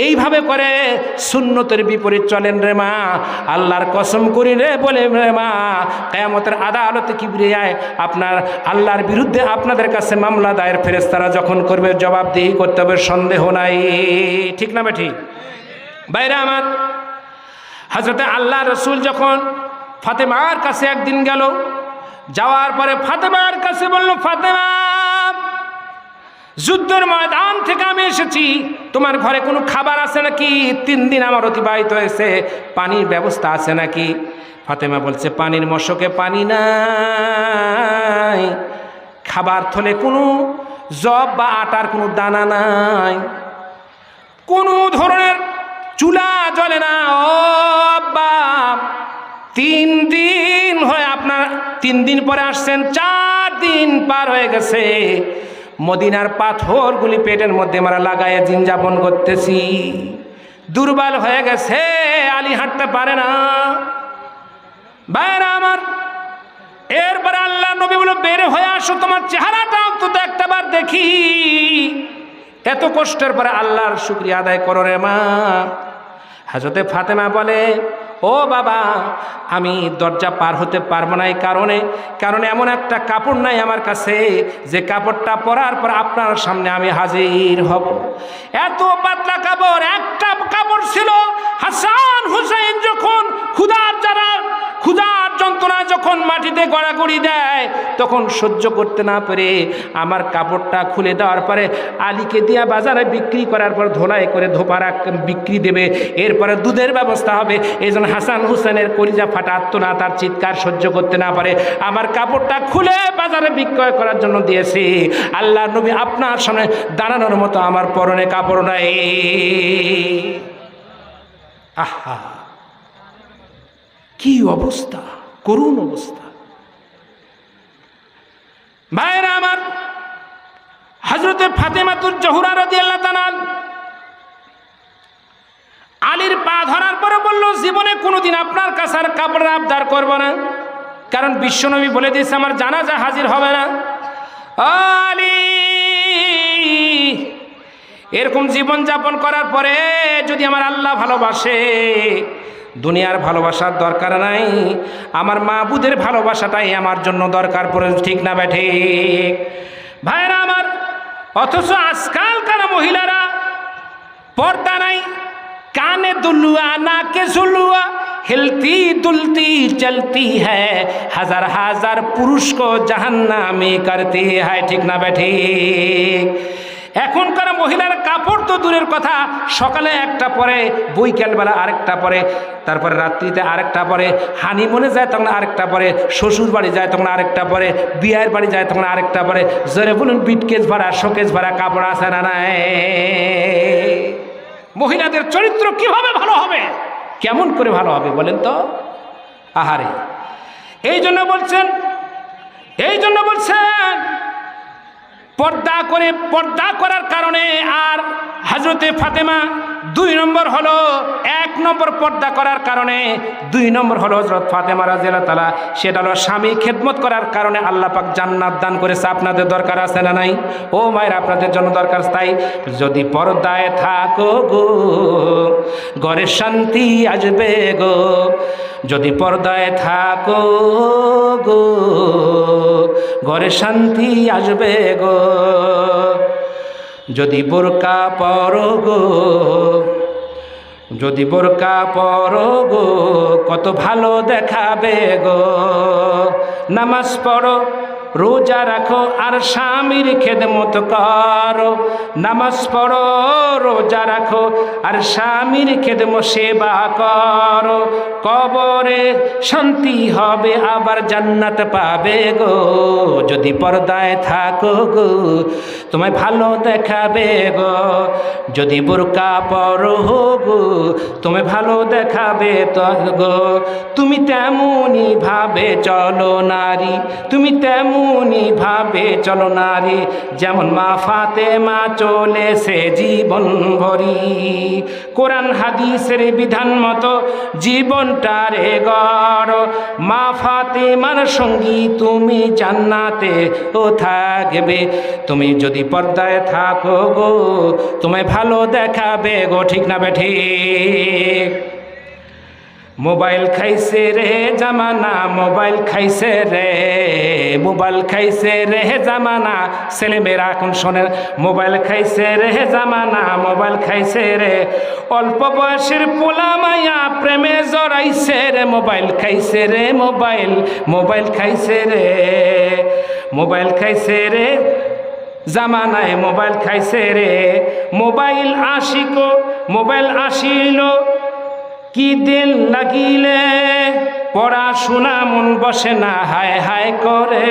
এইভাবে করে সুন্নতের বিপরীত চলেন রে মা, আল্লাহর কসম করি রে বলে রে মা, কিয়ামতের আদালতে কিবরিয়ায় আপনার আল্লাহর বিরুদ্ধে আপনাদের কাছে মামলা দায়ের ফেরেশতারা যখন করবে, জবাবদিহি করতে হবে, সন্দেহ নাই। ঠিক না বেঠিক? বাইরে আমার, হযরতে আল্লাহ রসুল যখন ফাতেমার কাছে একদিন গেল, যাওয়ার পরে ফাতেমার কাছে বলল, ফাতেমা যুদ্ধের ময়দান থেকে আমি এসেছি, তোমার ঘরে কোনো খাবার আছে নাকি? 3 দিন আমার অতিবাহিত হয়েছে, পানির ব্যবস্থা আছে নাকি? ফাতেমা বলছে, পানির মশকে পানি নাই, খাবার থলে কোনো জব বা আটার কোনো দানা নাই, কোনো ধরনের চুলা জ্বলে না। ও আব্বা, 3 দিন হয় আপনার, 3 দিন পরে আসছেন, 4 দিন পার হয়ে গেছে, মদিনার পাথরগুলি পেটের মধ্যে আমরা লাগায় দিন যাপন করতেছি, দুর্বল হয়ে গেছে, আলী হাঁটতে পারে না। ভাইরা আমার, এরপরে আল্লাহ নবী বলে, বের হয়ে আসো, তোমার চেহারাটা অন্তত একটাবার দেখি। এত কষ্টের পরে আল্লাহর শুকরিয়া আদায় করো রে মা। হযরতে ফাতেমা বলে, ও বাবা, আমি দরজা পার হতে পারবো না, এই কারণে এমন একটা কাপড় নাই আমার কাছে যে কাপড়টা পরার পর আপনার সামনে আমি হাজির হব। এত পাতলা কাপড়, একটা কাপড় ছিল। হাসান হুসাইন যখন ক্ষুধার যন্ত্রণা যখন মাটিতে গড়াগড়ি দেয়, তখন সহ্য করতে না পেরে আমার কাপড়টা খুলে দেওয়ার পরে আলীকে দিয়া বাজারে বিক্রি করার পর ধোলাই করে ধোপারা বিক্রি দেবে, এরপরে দুধের ব্যবস্থা হবে। এই জন্য হাসান হুসেনের কলিজা ফাটা আত্মনা, তার চিৎকার সহ্য করতে না পারে আমার কাপড়টা খুলে বাজারে বিক্রয় করার জন্য দিয়েছে। আল্লাহ নবী, আপনার সামনে দাঁড়ানোর মতো আমার পরনে কাপড় নাই। আহা, কি অবস্থা, করুণ অবস্থা। ভাইরা আমার, হযরতে ফাতেমাতুজ জোহরা রাদিয়াল্লাহু তাআলা আলীর পা ধরার পরে বলল, জীবনে কোনোদিন আপনার কাছে আর কাপড়ের আবদার করব না, কারণ বিশ্বনবী বলে দিয়েছে আমার জানাজা হাজির হবে না। আলী, এরকম জীবন যাপন করার পরে যদি আমার আল্লাহ ভালোবাসে, দুনিয়ার ভালোবাসার দরকার নাই, আমার মাবুদের ভালোবাসাটাই আমার জন্য দরকার পড়ে, ঠিক না বেঠে? ভাইরা আমার, অথচ আজকালকার মহিলারা পর্দা নাই, কানে দুলুয়া, নাকে ঝুলুয়া, हिलती दुलती चलती है, हजार हजार पुरुष को जहन्नामी करती है, ठीक ना बैठी? এখনকার মহিলার কাপড় তো দূরের কথা, সকালে একটা পরে, বৈকালবেলা আরেকটা পরে, তারপরে রাত্রিতে আরেকটা পরে, হানিমুনে যায় তখন আরেকটা পরে, শ্বশুর বাড়ি যায় তখন আরেকটা পরে, বিয়ের বাড়ি যায় তখন আরেকটা পরে। জোরে বলুন, বিটকেস ভরা, শোকেস ভরা কাপড় আছে না নাই? মহিলাদের চরিত্র কিভাবে ভালো হবে, কেমন করে ভালো হবে বলেন তো? আহারে, এই জন্য বলছেন পর্দা করার কারণে। আর হযরতে ফাতেমা 2 নম্বর হলো, 1 নম্বর পর্দা করার কারণে, 2 নম্বর হলো হযরত ফাতেমা রাদিয়াল্লাহু তাআলা, সেটা হলো স্বামী খেদমত করার কারণে আল্লাহ পাক জান্নাত দান করেছে। আপনাদের দরকার আছে না নাই? ও মায়ের, আপনাদের জন্য দরকার। তাই যদি পর্দায় থাকো গো, ঘরে শান্তি আসবে গো, যদি পর্দায় থাকো গো, ঘরে শান্তি আসবে গো, যদি বোরকা পরো গো, যদি বোরকা পরো গো, কত ভালো দেখাবে গো। নামাজ পড়ো, রোজা রাখো, আর স্বামীর খেদমত করো। নামাজ পড়ো, রোজা রাখো, আর স্বামীর খেদমত সেবা করো। কবরে শান্তি হবে, আবার জান্নাত পাবে গো, যদি পর্দায় থাকো গো, তোমায় ভালো দেখাবে গো। যদি বোরকা পরো গো, তোমায় ভালো দেখাবে তো গো। তুমি তেমনই ভাবে চলো নারী, তুমি তেমনই ভাবে চলো নারী, যেমন মা ফাতেমা চলেছে জীবন ভরি। কোরআন হাদিসের বিধান মতো জীবনটারে গড়, মা ফাতেমার সঙ্গী তুমি জান্নাতে ও থাকবে। তুমি যদি পর্দায় থাকো গো, তোমায় ভালো দেখাবে গো, ঠিক না বেঠিক? মোবাইল খাইছে রে জামানা, মোবাইল খাইছে রে, মোবাইল খাইছে রে জামানা, ছেলেমেয়েরা এখন শোনেন, মোবাইল খাইছে রে জামানা, মোবাইল খাইছে রে, অল্প বয়সের পোলা মাইয়া প্রেমে জড়াইছে রে, মোবাইল খাইছে রে, মোবাইল খাইছে রে, মোবাইল খাইছে রে জামানায় মোবাইল খাইছে রে, মোবাইল আসিল কি দিন লাগিলে, পড়াশোনা মন বসে না হায় হায় করে।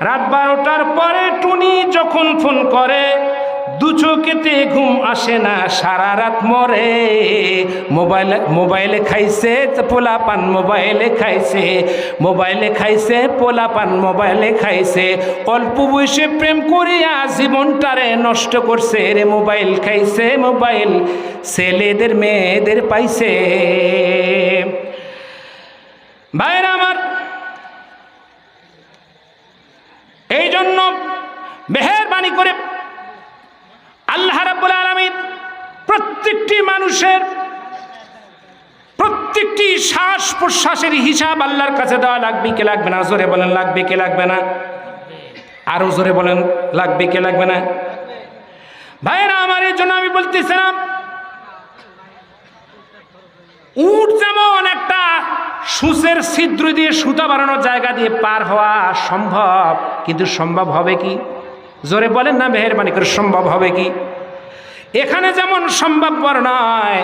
রাত 12টার পরে টুনি যখন ফোন করে, দু চোখেতে ঘুম আসে না, সারা রাত মরে। মোবাইলে খাইছে পোলাপান, মোবাইলে খাইছে পোলাপান, মোবাইলে খাইছে। অল্প বয়সে প্রেম করিয়া জীবনটারে নষ্ট করছে রে, মোবাইল খাইছে মোবাইল, ছেলেদের মেয়েদের পাইছে। ভাইরা আমার, এই জন্য মেহেরবানি করে আল্লাহ রাব্বুল আলামিন প্রত্যেকটি মানুষের প্রত্যেকটি শ্বাস প্রশ্বাসের হিসাব আল্লাহর কাছে দেওয়া লাগবে কি লাগবে না? জোরে বলেন লাগবে কি লাগবে না? আরো জোরে বলেন লাগবে কি লাগবে না? ভাইরা আমার, এই জন্য আমি বলতেছিলাম, উট যেমন একটা সূচের ছিদ্র দিয়ে সুতা বানানোর জায়গা দিয়ে পার হওয়া সম্ভব, কিন্তু সম্ভব হবে কি? জোরে বলেন না মেহেরবানি করে, সম্ভব হবে কি? এখানে যেমন সম্ভবপর নয়,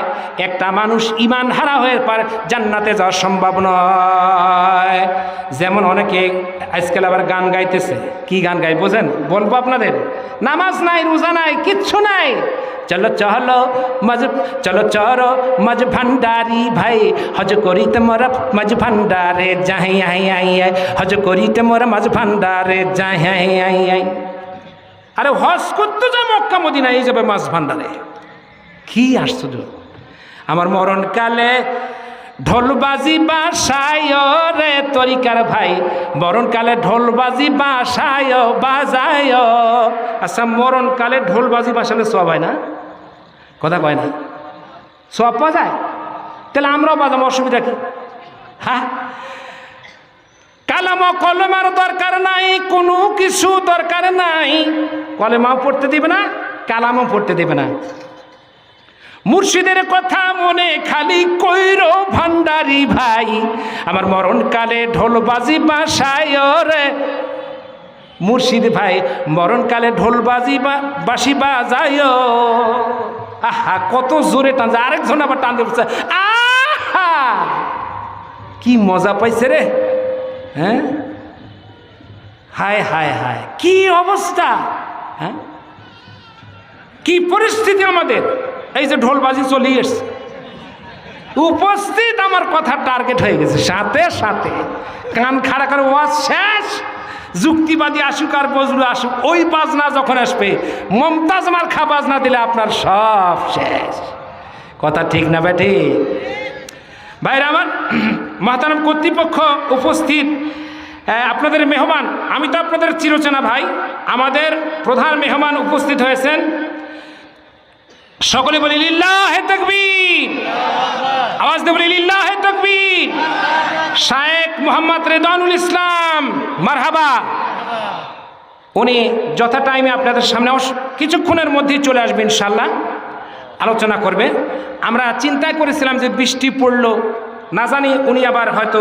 একটা মানুষ ঈমান হারা হয়ে পারে জান্নাতে যাওয়া সম্ভব নয়। যেমন অনেকে আজকাল আবার গান গাইতেছে। কি গান গাই বোঝেন? বলবো আপনাদের। নামাজ নাই, রোজা নাই, কিচ্ছু নাই। চলো চলো মজ ভান্ডারি ভাই, হজ করিতে মোরা মজ ভান্ডারে যাই আই, হজ করিতে মোরা মজ ভান্ডারে যাই আই। আরে হজ করতে যায় মক্কা মদিনা, এই যাবে মাছ ভান্ডারে। কি আশ্চর্য! আমার মরণকালে ঢোলবাজি বাসায় রে তরিকার ভাই, মরণকালে ঢোলবাজি বাজায়। আচ্ছা, মরণকালে ঢোলবাজি বাসালে সব হয় না? কথা কয় না? সব পাওয়া যায়? তাহলে আমরাও বাজাবো, অসুবিধা কি? হ্যাঁ, কালাম কলমার দরকার নাই, কোনো কিছু দরকার নাই। কলেমাও পড়তে দিবে না, কালামও পড়তে দেবে না। মুর্শিদের কথা মনে খালি কইর ভান্ডারি ভাই, আমার মরণকালে ঢোলবাজি বাসায় রে মুর্শিদ ভাই, মরণকালে ঢোলবাজি বাসি বাজায়। আহা, কত জোরে টানছে! আরেকজন আবার টান দিয়ে, আহা কি মজা পাইছে রে! হ্যাঁ, হায় হায় হায়, কি অবস্থা! হ্যাঁ, কি পরিস্থিতি আমাদের! এই যে ঢোলবাজি চলে এসছে, উপস্থিত আমার কথা টার্গেট হয়ে গেছে। সাথে সাথে কান খাড়া করে ওয়াজ শেষ। যুক্তিবাদী আসুক আর বজরু আসুক, ওই বাজনা যখন আসবে, মমতাজ মার্কা বাজনা দিলে আপনার সব শেষ। কথা ঠিক না বেঠি? ভাইরা আমার, মহতারাম কর্তৃপক্ষ উপস্থিত, আপনাদের মেহমান, আমি তো আপনাদের চিরচেনা ভাই। আমাদের প্রধান মেহমান উপস্থিত হয়েছেন, সকলে বলি লিল্লাহে তাকবীর, আওয়াজ দিয়ে বলি লিল্লাহে তাকবীর। শায়েখ মোহাম্মদ রেদওয়ানুল ইসলাম, মারহাবা। উনি যথা টাইমে আপনাদের সামনে কিছুক্ষণের মধ্যেই চলে আসবে ইনশাল্লাহ, আলোচনা করবে। আমরা চিন্তায় করেছিলাম যে বৃষ্টি পড়লো, না জানি উনি আবার হয়তো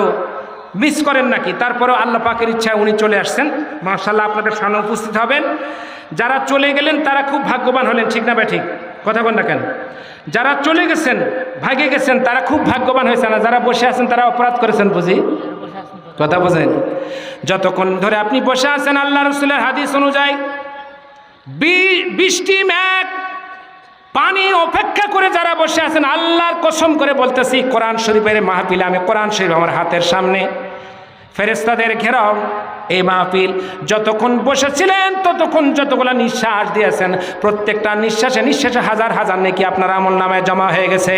মিস করেন নাকি। তারপরেও আল্লাহ পাকের ইচ্ছায় উনি চলে আসছেন, মাশাআল্লাহ আপনাদের সামনে উপস্থিত হবেন। যারা চলে গেলেন তারা খুব ভাগ্যবান হলেন, ঠিক না ভাই? ঠিক কথা বল না কেন? যারা চলে গেছেন, ভাগে গেছেন, তারা খুব ভাগ্যবান হয়েছে না। যারা বসে আছেন তারা অপরাধ করেছেন, বুঝি? কথা বোঝেন? যতক্ষণ ধরে আপনি বসে আছেন, আল্লাহ রাসূলের হাদিস অনুযায়ী বৃষ্টি মেঘ পানি অপেক্ষা করে যারা বসে আছেন, আল্লাহর কসম করে বলতেছি, কোরআন শরীফের মাহফিলে, আমি কোরআন শরীফ আমার হাতের সামনে, ফেরেশতাদের ঘেরাও এই মাহফিল, যতক্ষণ বসেছিলেন ততক্ষণ যতগুলা নিঃশ্বাস দিয়েছেন, প্রত্যেকটা নিঃশ্বাসে নিঃশ্বাসে হাজার হাজার নেকি আপনার আমল নামায় জমা হয়ে গেছে।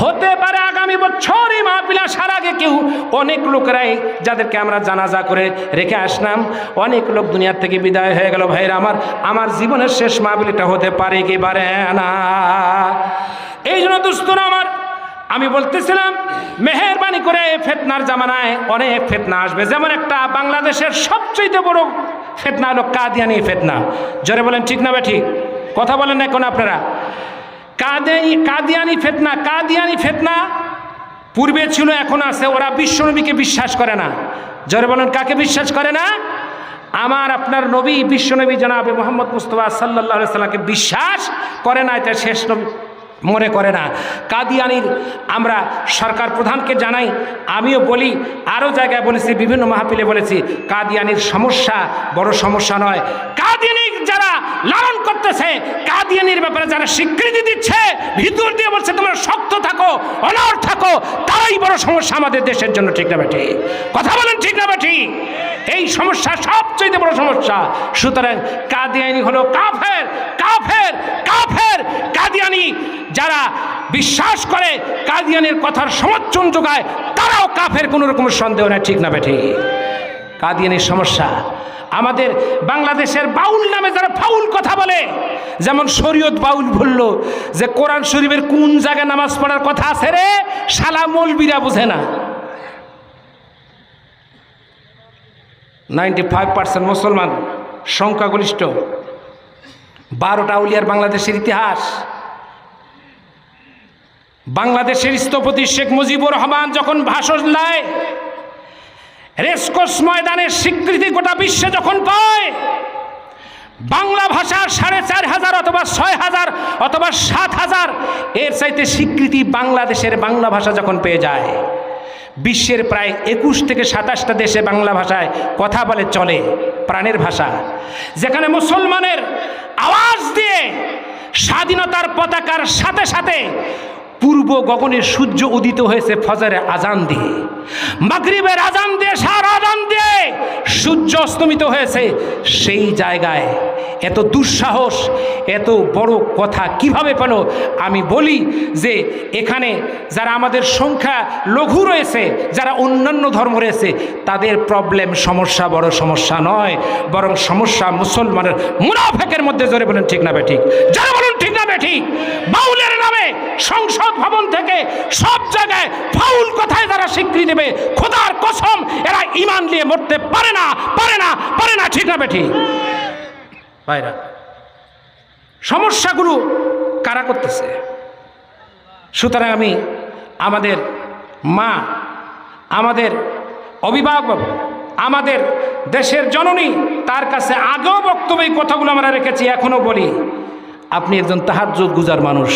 হতে পারে আগামী বছর এই মাহফিল আসার আগে কেউ, অনেক লোকেরাই যাদেরকে আমরা জানাজা করে রেখে আসলাম, অনেক লোক দুনিয়ার থেকে বিদায় হয়ে গেল। ভাইরা আমার জীবনের শেষ মাহফিল এটা হতে পারে কি পারে না? এই জন্য দোস্তরা আমার, আমি বলতেছিলাম, মেহেরবানি করে ফিতনার জামানায় অনেক ফিতনা আসবে। যেমন একটা বাংলাদেশের সবচেয়ে বড় ফিতনা হলো কাদিয়ানি ফিতনা। জোরে বলেন ঠিক না বে ঠিক? কথা বলেন না এখন আপনারা? কাদিয়ানি ফিতনা পূর্বে ছিল, এখন আছে। ওরা বিশ্বনবীকে বিশ্বাস করে না। জোরে বলেন, কাকে বিশ্বাস করে না? আমার আপনার নবী বিশ্বনবী জনাবে মুহাম্মদ মুস্তাফা সাল্লাল্লাহু আলাইহি সাল্লামকে বিশ্বাস করে না, এটা শেষ নবী মনে করে না। কাদিয়ানির আমরা সরকার প্রধানকে জানাই, আমিও বলি, আরও জায়গায় বলেছি, বিভিন্ন মাহফিলে বলেছি, কাদিয়ানির সমস্যা বড় সমস্যা নয়। কাদিয়ানি যারা লালন করতেছে, কাদিয়ানির ব্যাপারে যারা স্বীকৃতি দিচ্ছে, ভিতর দিয়ে বলছে তোমরা শক্ত থাকো, অনড় থাকো, তারাই বড় সমস্যা আমাদের দেশের জন্য। ঠিক না বেঠি? কথা বলেন ঠিক না বেঠি? এই সমস্যা সবচেয়ে বড় সমস্যা। সুতরাং কাদিয়ানি হলো কাফের, কাফের, কাফের। কাদিয়ানি যারা বিশ্বাস করে, কাদিয়ানির কথার সমর্থন যোগায়, তারাও কাফের, কোনো রকম সন্দেহ নেই। ঠিক না বেঠি? কাদিয়ানির সমস্যা। আমাদের বাংলাদেশের বাউল নামে যারা ফাউল কথা বলে, যেমন শরীয়ত বাউল বলল যে কোরআন শরীফের কোন জায়গায় নামাজ পড়ার কথা আছে রে, শালা মৌলবীরা বুঝে না। 95% মুসলমান, সংখ্যাগরিষ্ঠ, 12টা আউলিয়ার বাংলাদেশের ইতিহাস। বাংলাদেশের স্থপতি শেখ মুজিবুর রহমান যখন ভাষণ দেয়, রেসকোর্স ময়দানের স্বীকৃতি গোটা বিশ্বে যখন পায়, বাংলা ভাষার 4,500 অথবা 6,000 অথবা 7,000 এর চাইতে স্বীকৃতি বাংলাদেশের বাংলা ভাষা যখন পেয়ে যায়, বিশ্বের প্রায় 21 থেকে 27টা দেশে বাংলা ভাষায় কথা বলে, চলে, প্রাণের ভাষা। যেখানে মুসলমানের আওয়াজ দিয়ে স্বাধীনতার পতাকার সাথে সাথে পূর্ব গগনে সূর্য উদিত হয়েছে ফজরের আজান দিয়ে, মাগরিবের আজান দিয়ে, সার আজান দিয়ে সূর্য অস্তমিত হয়েছে। সেই জায়গায় এত দুঃসাহস, এত বড় কথা কিভাবে পেল? আমি বলি যে এখানে যারা আমাদের সংখ্যা লঘু রয়েছে, যারা অন্যান্য ধর্ম রয়েছে, তাদের প্রবলেম, সমস্যা বড় সমস্যা নয়, বরং সমস্যা মুসলমানের মুনাফিকের মধ্যে। জোরে বলেন ঠিক না বেঠিক? যারা বলুন ঠিক না বেঠিক? বাউলের নামে সংসদ ভবন থেকে সব জায়গায় ফাউল কথায় যারা স্বীকৃতি দেবে, খোদার কসম এরা ঈমান নিয়ে মরতে পারে না, পারে না, পারে না। ঠিক না বেঠিক? ভাইরা, সমস্যাগুলো কারা করতেছে? সুতরাং আমি আমাদের মা, আমাদের অভিভাবক, আমাদের দেশের জননী, তার কাছে আগেও বক্তব্য এই কথাগুলো আমরা রেখেছি, এখনো বলি, আপনি একজন তাহাজ্জুদ গুজার মানুষ।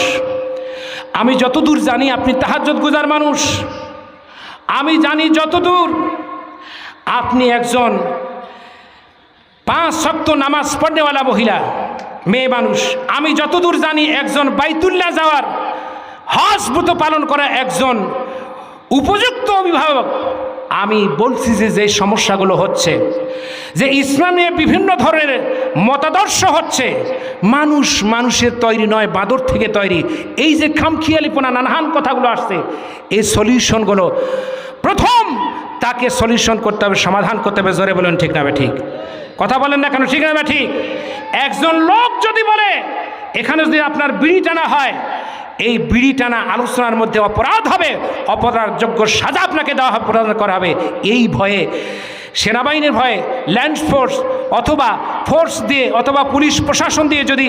আমি যতদূর জানি আপনি তাহাজ্জুদ গুজার মানুষ। আমি জানি যতদূর আপনি একজন 5 ওয়াক্ত নামাজ পড়নেওয়ালা মহিলা, মেয়ে মানুষ। আমি যতদূর জানি একজন বাইতুল্লাহ যাওয়ার, হজ ব্রত পালন করা একজন উপযুক্ত অভিভাবক। আমি বলছি যে সমস্যাগুলো হচ্ছে, যে ইসলামে বিভিন্ন ধরনের মতাদর্শ হচ্ছে, মানুষ মানুষের তৈরি নয়, বাঁদর থেকে তৈরি। এই যে খামখিয়ালিপনা, নানান কথাগুলো আসছে, এই সলিউশনগুলো প্রথম তাকে সলিউশন করতে হবে, সমাধান করতে হবে। জোরে বলেন ঠিক না ঠিক? কথা বলেন না কেন? ঠিক না ঠিক? একজন লোক যদি বলে এখানে যদি আপনার বিড়ি টানা হয়, এই বিড়ি টানা আলোচনার মধ্যে অপরাধ হবে, অপরাধযোগ্য সাজা আপনাকে দেওয়া হবে, প্রদান করা হবে, এই ভয়ে, সেনাবাহিনীর ভয়ে, ল্যান্ড ফোর্স অথবা ফোর্স দিয়ে অথবা পুলিশ প্রশাসন দিয়ে যদি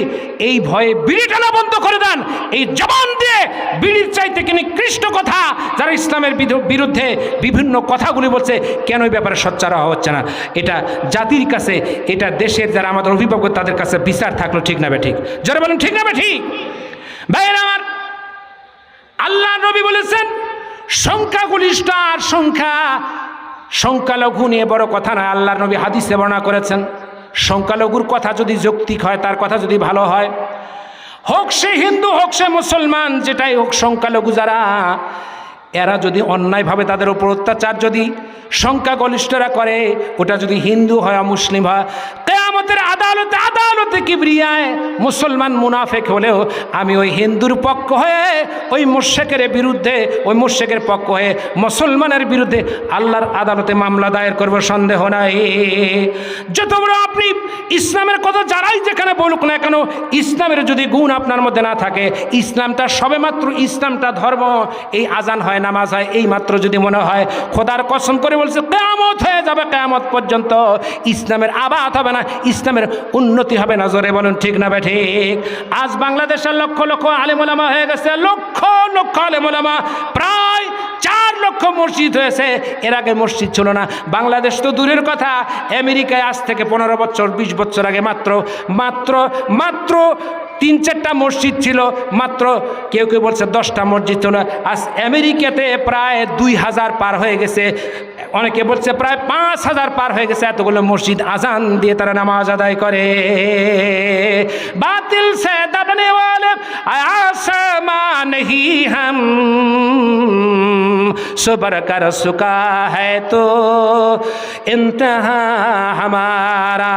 এই ভয়ে বিড়ি টানা বন্ধ করে দেন, এই জবান দিয়ে বিড়ির চাইতে কি নিকৃষ্ট কথা যারা ইসলামের বিরুদ্ধে বিভিন্ন কথাগুলি বলছে, কেন এই ব্যাপারে সোচ্চার হওয়া হচ্ছে না? এটা জাতির কাছে, এটা দেশের যারা আমাদের অভিভাবক, তাদের কাছে বিচার থাকলো। ঠিক না ঠিক? যারা বলেন ঠিক না ঠিক? ভাইয়ের আমার, আল্লাহ নবী বলেছেন সংখ্যাগরিষ্ঠ আর সংখ্যালঘু নিয়ে বড় কথা না। আল্লাহ নবী হাদিসে বর্ণনা করেছেন, সংখ্যালঘুর কথা যদি যৌক্তিক হয়, তার কথা যদি ভালো হয়, হোক সে হিন্দু, হোক সে মুসলমান, যেটাই হোক, সংখ্যালঘু যারা, এরা যদি অন্যায়ভাবে তাদের উপর অত্যাচার যদি সংখ্যাগরিষ্ঠরা করে, ওটা যদি হিন্দু হয়, মুসলিম হয়, কিয়ামতের আদালতে, আদালতে কিবরিয়ায় মুসলমান মুনাফিক হলেও আমি ওই হিন্দুর পক্ষ হয়ে, ওই মুশরিকের বিরুদ্ধে, ওই মুশরিকের পক্ষ হয়ে মুসলমানের বিরুদ্ধে আল্লাহর আদালতে মামলা দায়ের করব, সন্দেহ নাই। যত বড় আপনি ইসলামের কথা যারাই যেখানে বলুক না কেন, ইসলামের যদি গুণ আপনার মধ্যে না থাকে, ইসলামটা সবেমাত্র, ইসলামটা ধর্ম, এই আজান হয়, নামাজ হয়, এই মাত্র যদি মনে হয়, খোদার কসম করে বলছে কিয়ামত হয়ে যাবে, কিয়ামত পর্যন্ত ইসলামের আবাদ হবে না, ইসলামের উন্নতি হবে না। জোরে বলুন ঠিক না ঠিক? আজ বাংলাদেশের লক্ষ লক্ষ আলেম ওলামা হয়ে গেছে, লক্ষ লক্ষ আলেম ওলামা, প্রায় 4 লক্ষ মসজিদ হয়েছে। এর আগে মসজিদ ছিল না। বাংলাদেশ তো দূরের কথা, আমেরিকায় আজ থেকে 15 বছর 20 বছর আগে মাত্র 3-4টা মসজিদ ছিল, মাত্র কেউ কেউ বলছে 10টা মসজিদ ছিল। আজ আমেরিকাতে প্রায় 2000 পার হয়ে গেছে, অনেকে বলছে প্রায় 5000 পার হয়ে গেছে। এতগুলো মসজিদ আজান দিয়ে তারা নামাজ আদায় করে। বাতিল সে দবনে ওয়ালে আসমা নেহি হাম সবর কর সুকা হ্যায় তো ইন্তহা হামারা।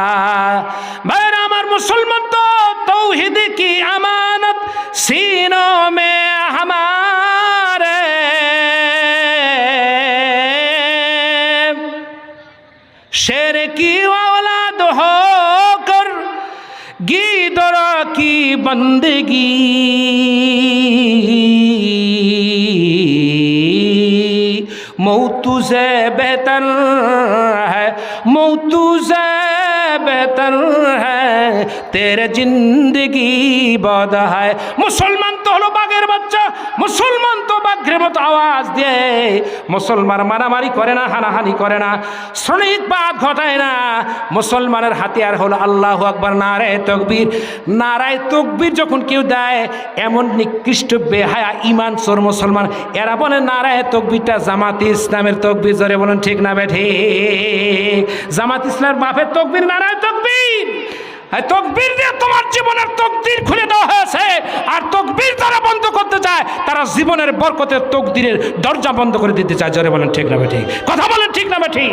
ভাইরা আমার, মুসলমান তো तौहीद की अमानत सीनों में हमारे, शेर की औलाद होकर गीदड़ा की बंदगी, मौत से बेहतर है, मौत से बेहतर है तेरे जिंदगी बद है। मुसलमान तो हलो बाघের বাচ্চা, মুসলমান তো বাঘের মতো আওয়াজ দিয়ে। মুসলমান মারামারি করে না, হানাহানি করে না, শ্রমিকবাদ ঘটায় না। মুসলমানের হাতিয়ার হলো আল্লাহু আকবার, নারায়ে তাকবীর। নারায়ে তাকবীর যখন কেউ দেয়, এমন নিকৃষ্ট বেহায়া ঈমান চোর মুসলমান, এরা বলে নারায়ে তাকবীরটা জামাতে ইসলামের তাকবীর। জোরে বলেন ঠিক না বেঠিক? জামাত ইসলামের বাপের তাকবীর নারায়ে তাকবীর। তকবীর দিয়ে তোমার জীবনের তকদির খুলে দেওয়া হয়েছে। আর তকবীর তারা বন্ধ করতে চায়, তারা জীবনের বরকতের তকদিরের দরজা বন্ধ করে দিতে চায়। জোরে বলেন ঠিক না বেঠিক? কথা বলেন ঠিক না বেঠিক?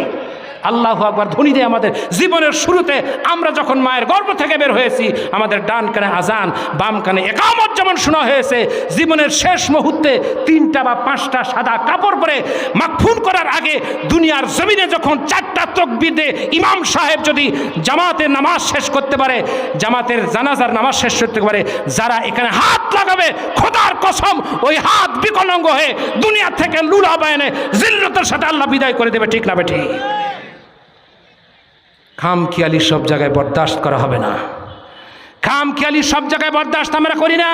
আল্লাহু আকবার ধ্বনি দিয়ে আমাদের জীবনের শুরুতে আমরা যখন মায়ের গর্ভ থেকে বের হয়েছি, আমাদের ডান কানে আজান, বাম কানে একামত যেমন শোনা হয়েছে, জীবনের শেষ মুহূর্তে 3টা বা 5টা সাদা কাপড় পরে মাকফুন করার আগে দুনিয়ার জমিনে যখন 4টা তাকবীর দিয়ে ইমাম সাহেব যদি জামাতের নামাজ শেষ করতে পারে, জামাতের জানাজার নামাজ শেষ করতে পারে, যারা এখানে হাত লাগাবে, খোদার কসম ওই হাত বিকলাঙ্গ হয়ে দুনিয়া থেকে লুলা বায়নে জিল্লতের সাথে আল্লাহ বিদায় করে দেবে। ঠিক না বেঠিক? খামখেয়ালি সব জায়গায় বরদাস্ত করা হবে না। খামখেয়ালি সব জায়গায় বরদাস্ত আমরা করি না।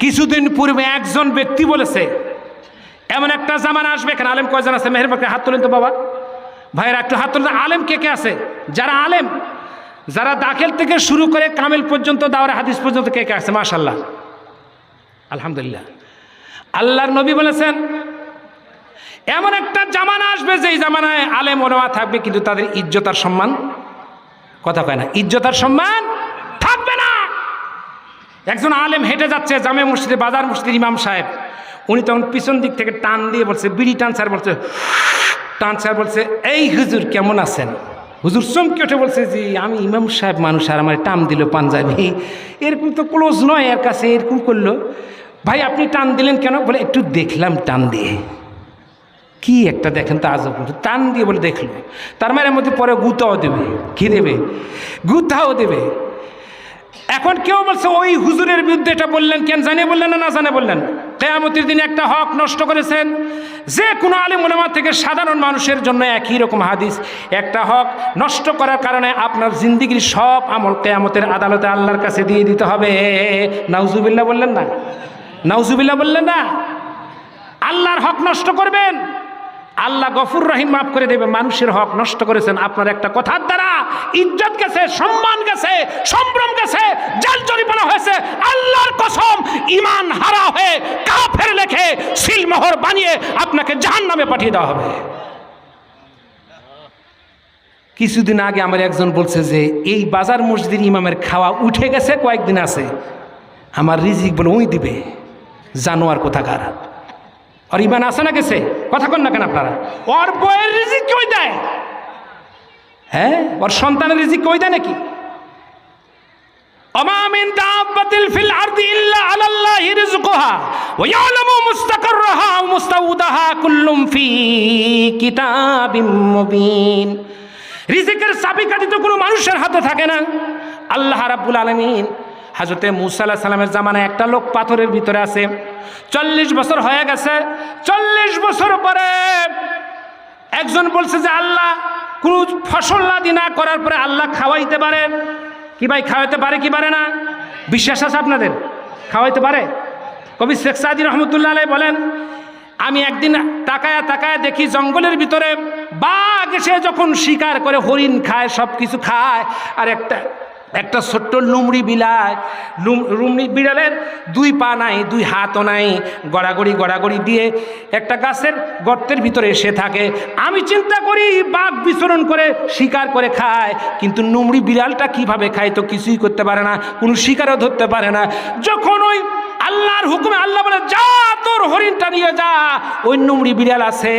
কিছুদিন পূর্বে একজন ব্যক্তি বলেছে, এমন একটা জামানা আসবে। এখানে আলেম কয়জন আছে? মেহেরবান হাত তোলেন তো বাবা, ভাইরা একটু হাত তোলেন। আলেম কে কে আছে? যারা আলেম, যারা দাখিল থেকে শুরু করে কামিল পর্যন্ত, দাওরা হাদিস পর্যন্ত কে কে আছে? মাশাআল্লাহ, আলহামদুলিল্লাহ। আল্লাহর নবী বলেছেন, এমন একটা জামানা আসবে যেই জামানায় আলেম ওলামা থাকবে, কিন্তু তাদের ইজ্জত আর সম্মান, কথা কয় না, ইজ্জত আর সম্মান থাকবে না। একজন আলেম হেঁটে যাচ্ছে জামে মসজিদে, বাজার মসজিদের ইমাম সাহেব, উনি তখন পিছন দিক থেকে টান দিয়ে বলছে, বিড়ি টানসার বলছে, টানসার বলছে, এই হুজুর কেমন আছেন? হুজুর চমকে উঠে বলছে, জি আমি ইমাম সাহেব মানুষ, আর আমার টান দিল পাঞ্জাবি, এরকম তো ক্লোজ নয় এর কাছে, এরকম করলো। ভাই আপনি টান দিলেন কেন? বলে একটু দেখলাম টান দিয়ে। কি একটা দেখেন তো আজব, টান দিয়ে বলে দেখলো। তার মায়ের মধ্যে পরে গুতাও দেবে। কি দেবে? গুতাও দেবে। এখন কেউ বলছে ওই হুজুরের বিরুদ্ধে এটা বললেন কেন? জানিয়ে বললেন না জানে বললেন? কিয়ামতের দিনে একটা হক নষ্ট করেছেন। যে কোনো আলেম ওলামা থেকে সাধারণ মানুষের জন্য একই রকম হাদিস, একটা হক নষ্ট করার কারণে আপনার জিন্দিগির সব আমল কিয়ামতের আদালতে আল্লাহর কাছে দিয়ে দিতে হবে। নাউজুবিল্লাহ বললেন না? নাউজুবিল্লাহ বললেন না? আল্লাহর হক নষ্ট করবেন, আল্লাহ গফুর রহিম মাফ করে দেবে। মানুষের হক নষ্ট করেছেন, আপনার একটা কথার দ্বারা ইজ্জত গেছে, সম্মান গেছে, সম্ভ্রম গেছে, জাল জরিমানা হয়েছে। আল্লাহর কসম ঈমান হারা হয়ে কাফের লেখে সিলমোহর বানিয়ে আপনাকে জাহান্নামে পাঠিয়ে দেওয়া হবে। কিছুদিন আগে আমার একজন বলছে যে এই বাজার মসজিদের ইমামের খাওয়া উঠে গেছে, কয়েকদিন আছে, আমার রিজিক বলে ওই দিবে। জানোয়ার কোথাকার, আর ইমান আছে না গেছে? কথা কন না কেন আপনারা? ওর বইয়ের রিজিক কই দেয়? হ্যাঁ, ওর সন্তানের রিজিক কই দেয় নাকি? ওমা মিন দাব্বাতিন ফিল আরদি ইল্লা আলাল্লাহি রিজকুহা ওয়া ইয়ালামু মুস্তাকাররাহা ওয়া মুস্তাউদাহা কুল্লুম ফি কিতাবিম মুবিন। রিজিকের চাবিকাঠি তো কোনো মানুষের হাতে থাকে না। আল্লাহ রাব্বুল আলামিন হযরতে মূসা আলাইহিস সালামের জামানায় একটা লোক পাথরের ভিতরে আছে, 40 বছর হয়ে গেছে। 40 বছর পরে একজন বলছে যে আল্লাহ কোন ফসল আদি না করার পরে আল্লাহ খাওয়াইতে পারে কি? ভাই খাওয়াইতে পারে কি পারে না? বিশ্বাস আছে আপনাদের? খাওয়াইতে পারে? কবি শেখ সাদি রহমতুল্লাহ আলাইহি বলেন, আমি একদিন তাকায়া তাকায়া দেখি জঙ্গলের ভিতরে বাঘ এসে যখন শিকার করে, হরিণ খায়, সব কিছু খায়, আর একটা ছোট্ট লুমড়ি বিড়ালের 2 পা নাই, 2 হাতও নাই, গড়াগড়ি দিয়ে একটা গাছের গর্তের ভিতরে এসে থাকে। আমি চিন্তা করি বাঘ বিচরণ করে শিকার করে খায়, কিন্তু লুমড়ি বিড়ালটা কিভাবে খায় তো কিছুই করতে পারে না, কোনো শিকারও ধরতে পারে না। যখন ওই আল্লাহর হুকুমে আল্লাহ বলে যা তোর হরিণটা নিয়ে যা, ওই লুমড়ি বিড়াল আছে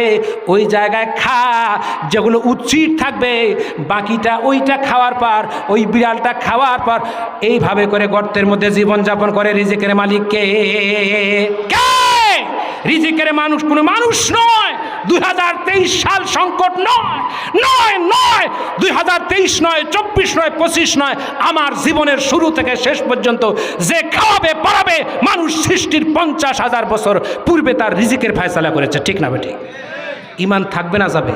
ওই জায়গায় খা, যেগুলো উচিত থাকবে বাকিটা ওইটা খাওয়ার পর, ওই বিড়ালটা খাওয়ার পর এইভাবে করে গর্তের মধ্যে জীবনযাপন করে। রিজিকের মালিক কে? রিজিকের মানুষ কোনো মানুষ নয়। 2023 সাল সংকট নয়, 2023 নয়, 24 নয়, 25 নয়, আমার জীবনের শুরু থেকে শেষ পর্যন্ত যে খাওয়াবে পড়াবে মানুষ সৃষ্টির 50,000 বছর পূর্বে তার রিজিকের ফয়সালা করেছে। ঠিক না বেঠিক? ঈমান থাকবে না যাবে?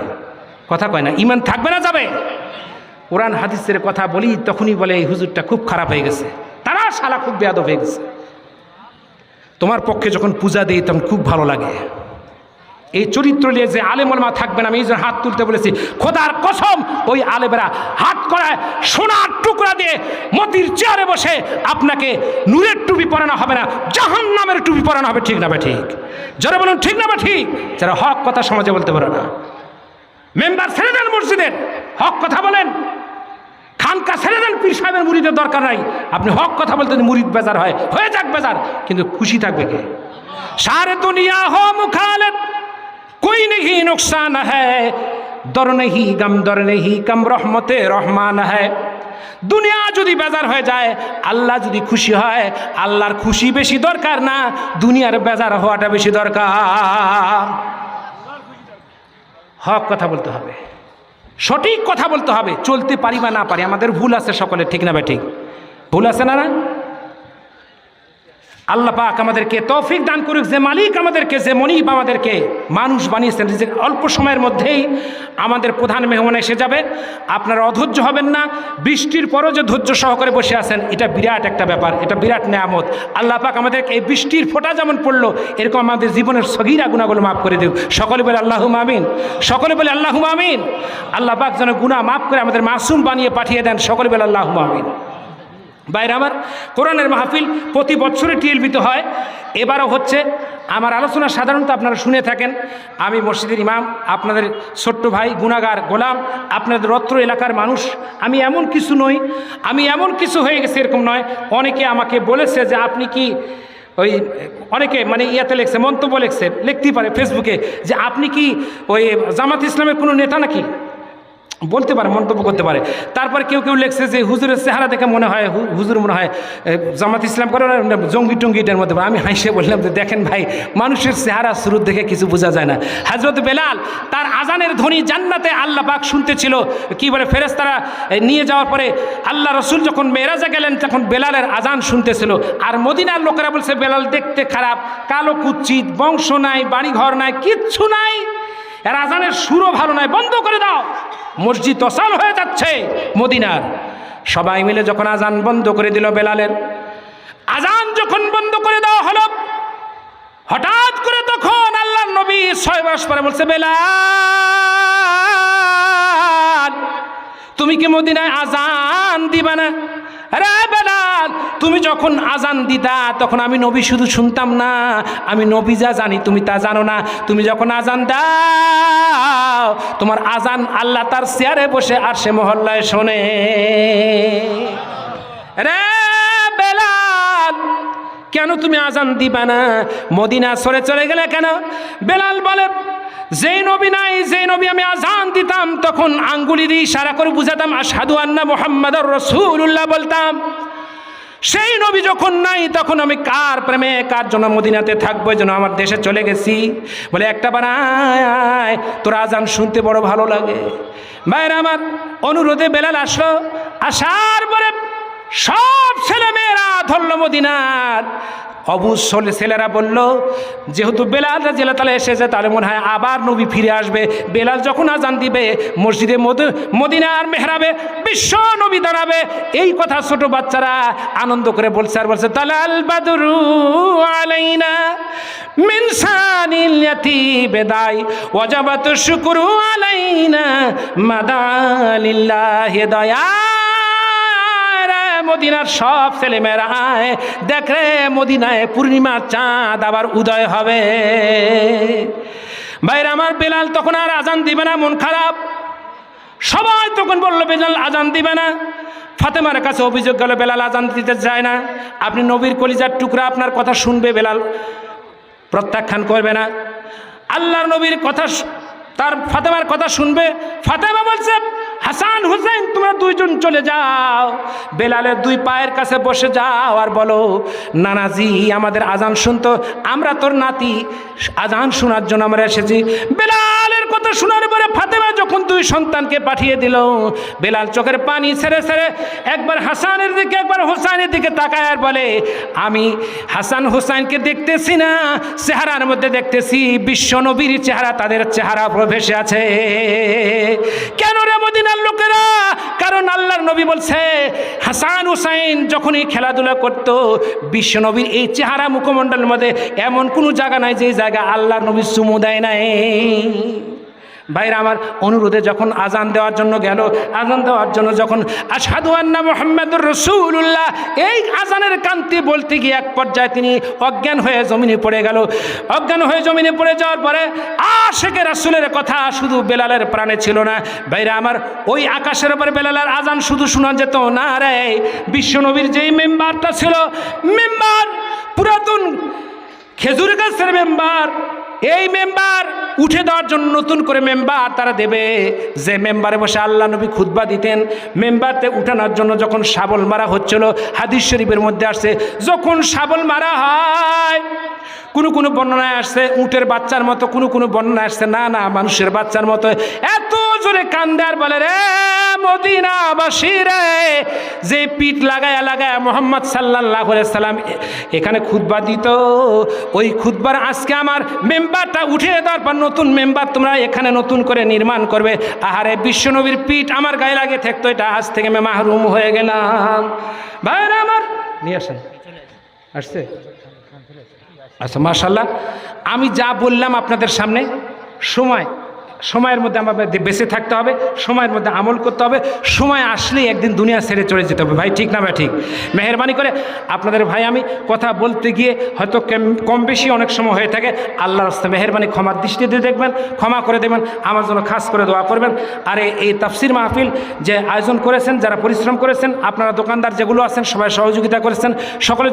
কথা কয় না, ঈমান থাকবে না যাবে? কোরআন হাদিসের কথা বলি তখনই বলে এই হুজুরটা খুব খারাপ হয়ে গেছে, তারা শালা খুব বেয়াদব হয়ে গেছে। তোমার পক্ষে যখন পূজা দেই তখন খুব ভালো লাগে। এই চরিত্র নিয়ে যে আলেম ওলামা থাকবেন, আমি এই জন্য হাত তুলতে বলেছি, খোদার কসম ওই আলেমেরা হাত করায় সোনার টুকরা দিয়ে মতির চেয়ারে বসে আপনাকে নূরের টুপি পরানো হবে না, জাহান্নামের টুপি পরানো হবে। ঠিক না বা ঠিক? যারা বলুন ঠিক না বা ঠিক? যারা হক কথা সমাজে বলতে পারে না, মেম্বার ছেড়ে দেন, মসজিদের হক কথা বলেন, খানকা ছেড়ে দেন, পীর সাহেবের মুরিদের দরকার নাই। আপনি হক কথা বলতে মুরিদ বেজার হয়ে যাক বেজার, কিন্তু খুশি থাকবে কে? সারে দুনিয়া হো মুখালেত कोई नहीं नुकसान है, दर नहीं गम दर नहीं कम रहमते रहमान है। দুনিয়া যদি বেজার হয়ে যায়, আল্লাহ যদি খুশি হয়, আল্লাহর খুশি বেশি দরকার না, দুনিয়ার বেজার হওয়াটা বেশি দরকার। হক কথা বলতে হবে, সঠিক কথা বলতে হবে, চলতে পারি বা না পারি, আমাদের ভুল আছে সকলে। ঠিক না ভাই? ঠিক ভুল আছে না? আল্লাহ পাক আমাদেরকে তৌফিক দান করুক। যে মালিক আমাদেরকে, যে মনিব আমাদেরকে মানুষ বানিয়েছেন, যে অল্প সময়ের মধ্যেই আমাদের প্রধান মেহমান এসে যাবে, আপনারা অধৈর্য হবেন না। বৃষ্টির পরও যে ধৈর্য সহকারে বসে আছেন, এটা বিরাট একটা ব্যাপার, এটা বিরাট নেয়ামত। আল্লাহ পাক আমাদেরকে এই বৃষ্টির ফোঁটা যেমন পড়লো, এরকম আমাদের জীবনের সগীরা গুনাহগুলো মাফ করে দিও। সকলে বলে আল্লাহুম্মা আমিন, সকলে বলে আল্লাহুম্মা আমিন। আল্লাহ পাক যেন গুনাহ মাফ করে আমাদের মাসুম বানিয়ে পাঠিয়ে দেন। সকলে বলে আল্লাহুম্মা আমিন। বাইরে আমার কোরআনের মাহফিল প্রতি বছরে টিএলবিতে হয়, এবারও হচ্ছে। আমার আলোচনা সাধারণত আপনারা শুনে থাকেন। আমি মসজিদের ইমাম, আপনাদের ছোট্ট ভাই গুনাহগার গোলাম, আপনাদের অত্র এলাকার মানুষ। আমি এমন কিছু নই, আমি এমন কিছু হয়ে গেছে এরকম নয়। অনেকে আমাকে বলেছে যে আপনি কি ওই, অনেকে মানে ইয়াতে লিখছে, মন্তব্য লিখতেই পারে ফেসবুকে, যে আপনি কি ওই জামাত ইসলামের কোনো নেতা নাকি? বলতে পারে, মন্তব্য করতে পারে। তারপর কেউ লিখছে যে হুজুরের চেহারা দেখে মনে হয় হুজুর মনে হয় জামাত ইসলাম করে না, জঙ্গি টঙ্গি এটার মধ্যে। আমি হাসে বললাম যে দেখেন ভাই, মানুষের চেহারা শুরুর দেখে কিছু বোঝা যায় না। হযরত বেলাল তার আজানের ধ্বনি জান্নাতে আল্লাহ পাক শুনতেছিল। কি বলে, ফেরেশতারা নিয়ে যাওয়ার পরে আল্লাহ রসুল যখন মেরাজে গেলেন তখন বেলালের আজান শুনতেছিল। আর মদিনার লোকেরা বলছে বেলাল দেখতে খারাপ, কালো কুচ্ছিত, বংশ নাই, বাড়িঘর নাই, কিচ্ছু নাই, এর আজানের সুরও ভালো নাই, বন্ধ করে দাও। মসজিদ অসাল হয়ে যাচ্ছে মদিনার। সবাই মিলে যখন আজান বন্ধ করে দিল, বেলালের আজান যখন বন্ধ করে দেওয়া হলো, হঠাৎ করে তখন আল্লাহর নবী 6 মাস পরে বলছে, বেলাল তুমি কি মদিনায় আজান দিবা না? আরে বেলাল, তুমি যখন আজান দিতা তখন আমি নবী শুধু শুনতাম না, আমি নবী যা জানি তুমি তা জানো না। তুমি যখন আজান দাও, তোমার আজান আল্লাহ তার চেয়ারে বসে আরশে মহল্লায় শোনে। রে বেলাল, কেন তুমি আজান দিবা না? মদিনা সরে চলে গেলে কেন? বেলাল বলে, যেই নবী নাই, যেই নবী আমি আজান দিতাম তখন আঙ্গুলি দিয়ে ইশারা করে বুঝাতাম আশহাদু আন্না মুহাম্মাদুর রাসূলুল্লাহ বলতাম। সেই নবী যখন নাই তখন আমি কার প্রেমে, কার জন্য মদিনাতে থাকবো, যেন আমার দেশে চলে গেছি। বলে একটা বানায়, তোর আজান শুনতে বড় ভালো লাগে। ভাইরা আমার, অনুরোধে বেলাল আসলো। আসার পরে সব ছেলে মেয়েরা ধরল মদিনার অবুঝ ছেলেরা বলল, যেহেতু বেলাল রাদিয়াল্লাহু তাআলা এসেছে, তাহলে মনে হয় আবার নবী ফিরে আসবে। বেলাল যখন আজান দিবে, মসজিদে মদিনার মেহরাবে বিশ্ব নবী দাঁড়াবে। এই কথা ছোট বাচ্চারা আনন্দ করে বলছে আর বলছে, তালাল বাদরু আলাইনা মিন সানিল ইয়াতিবেদাই ওয়াজাবাত শুকরু আলাইনা মাদালিল্লাহি দয়া। মদিনার সব ছেলেমেয়েরা আয়, দেখ রে মদিনায় পূর্ণিমার চাঁদ আবার উদয় হবে। ভাইরা আমার, বেলাল তখন আর আজান দিবে না, মন খারাপ। সবাই তখন বলল বেলাল আজান দিবে না। ফাতেমার কাছে অভিযোগ গেল, বেলাল আজান দিতে চায় না। আপনি নবীর কলিজার টুকরা, আপনার কথা শুনবে, বেলাল প্রত্যাখ্যান করবে না। আল্লাহর নবীর কথা, তার ফাতেমার কথা শুনবে। ফাতেমা বলছে, হাসান হুসাইন তোমরা দুইজন চলে যাও, বেলালের দুই পায়ের কাছে বসে যাও আর বলো, নানাজি আমাদের আজান শুনতো, আমরা তোর নাতি, আজান শোনার জন্য আমরা এসেছি। বেলালের কথা শোনার পরে ফাতেমা যখন দুই সন্তানকে পাঠিয়ে দিল, বেলাল চোখের পানি ছেড়ে ছেড়ে একবার হাসানের দিকে একবার হুসাইনের দিকে তাকায় আর বলে, আমি হাসান হুসাইনকে দেখতেছি না, চেহারার মধ্যে দেখতেছি বিশ্ব নবীর চেহারা, তাদের চেহারা ভেসে আছে। কেন রে মদিনার লোকেরা? কারণ আল্লাহর নবী বলছে, হাসান হুসাইন যখনই খেলাধুলা করত, বিশ্ব নবীর এই চেহারা মুখমণ্ডলের মধ্যে এমন কোনো জায়গা নাই যে জায়গা আল্লাহর নবী চুমু দেয় নাই। ভাইরা আমার, অনুরোধে যখন আজান দেওয়ার জন্য গেল, আজান দেওয়ার জন্য যখন আশহাদু আন্না মুহাম্মাদুর রাসূলুল্লাহ এই আজানের কান্তি বলতে গিয়ে এক পর্যায়ে তিনি অজ্ঞান হয়ে জমিনে পড়ে গেল। অজ্ঞান হয়ে জমিনে পড়ে যাওয়ার পরে আশিকে রাসূলের কথা শুধু বেলালের প্রাণে ছিল না। ভাইরা আমার, ওই আকাশের উপরে বেলালের আজান শুধু শোনা যেত না রে, বিশ্বনবীর যেই মেম্বারটা ছিল, মেম্বার পুরাতন খেজুর গাছের মেম্বার, এই মেম্বার উঠে দেওয়ার জন্য নতুন করে মেম্বার তারা দেবে। যে মেম্বারে বসে আল্লাহ নবী খুতবা দিতেন, মেম্বারতে উঠানোর জন্য যখন শাবল মারা হচ্ছিল, হাদিস শরীফের মধ্যে আসছে, যখন শাবল মারা হয়, কোনো বর্ণনায় আসছে উটের বাচ্চার মতো, কোনো বর্ণনায় আসছে না মানুষের বাচ্চার মতো, এত জোরে কান্দে আর বলে, রে মদিনাবাসী রে, যে পিঠ লাগায়া মুহাম্মদ সাল্লাল্লাহু আলাইহি সাল্লাম এখানে খুতবা দিত, ওই খুতবার আজকে আমার মেম্বারটা উঠে দেওয়ার পর নতুন মেম্বার তোমরা এখানে নতুন করে নির্মাণ করবে। আহারে, বিশ্বনবীর পিঠ আমার গায়ে লাগে থাকতো, এটা আজ থেকে আমি মাহরুম হয়ে গেলাম। ভাইরা আমার, নিয়ে আসেন, আসছে? আচ্ছা, মাশাআল্লাহ। আমি যা বললাম আপনাদের সামনে, সময়ের মধ্যে আমাদের বেঁচে থাকতে হবে, সময়ের মধ্যে আমল করতে হবে, সময় আসলেই একদিন দুনিয়া ছেড়ে চলে যেতে হবে। ভাই ঠিক না ভাই? ঠিক। মেহেরবানি করে আপনাদের ভাই আমি কথা বলতে গিয়ে হয়তো কম বেশি অনেক সময় হয়ে থাকে, আল্লাহর রাস্তায় মেহেরবানি ক্ষমার দৃষ্টিতে দেখবেন, ক্ষমা করে দেবেন, আমার জন্য খাস করে দোয়া করবেন। আর এই তাফসির মাহফিল যে আয়োজন করেছেন, যারা পরিশ্রম করেছেন, আপনারা দোকানদার যেগুলো আছেন সবাই সহযোগিতা করেছেন, সকলে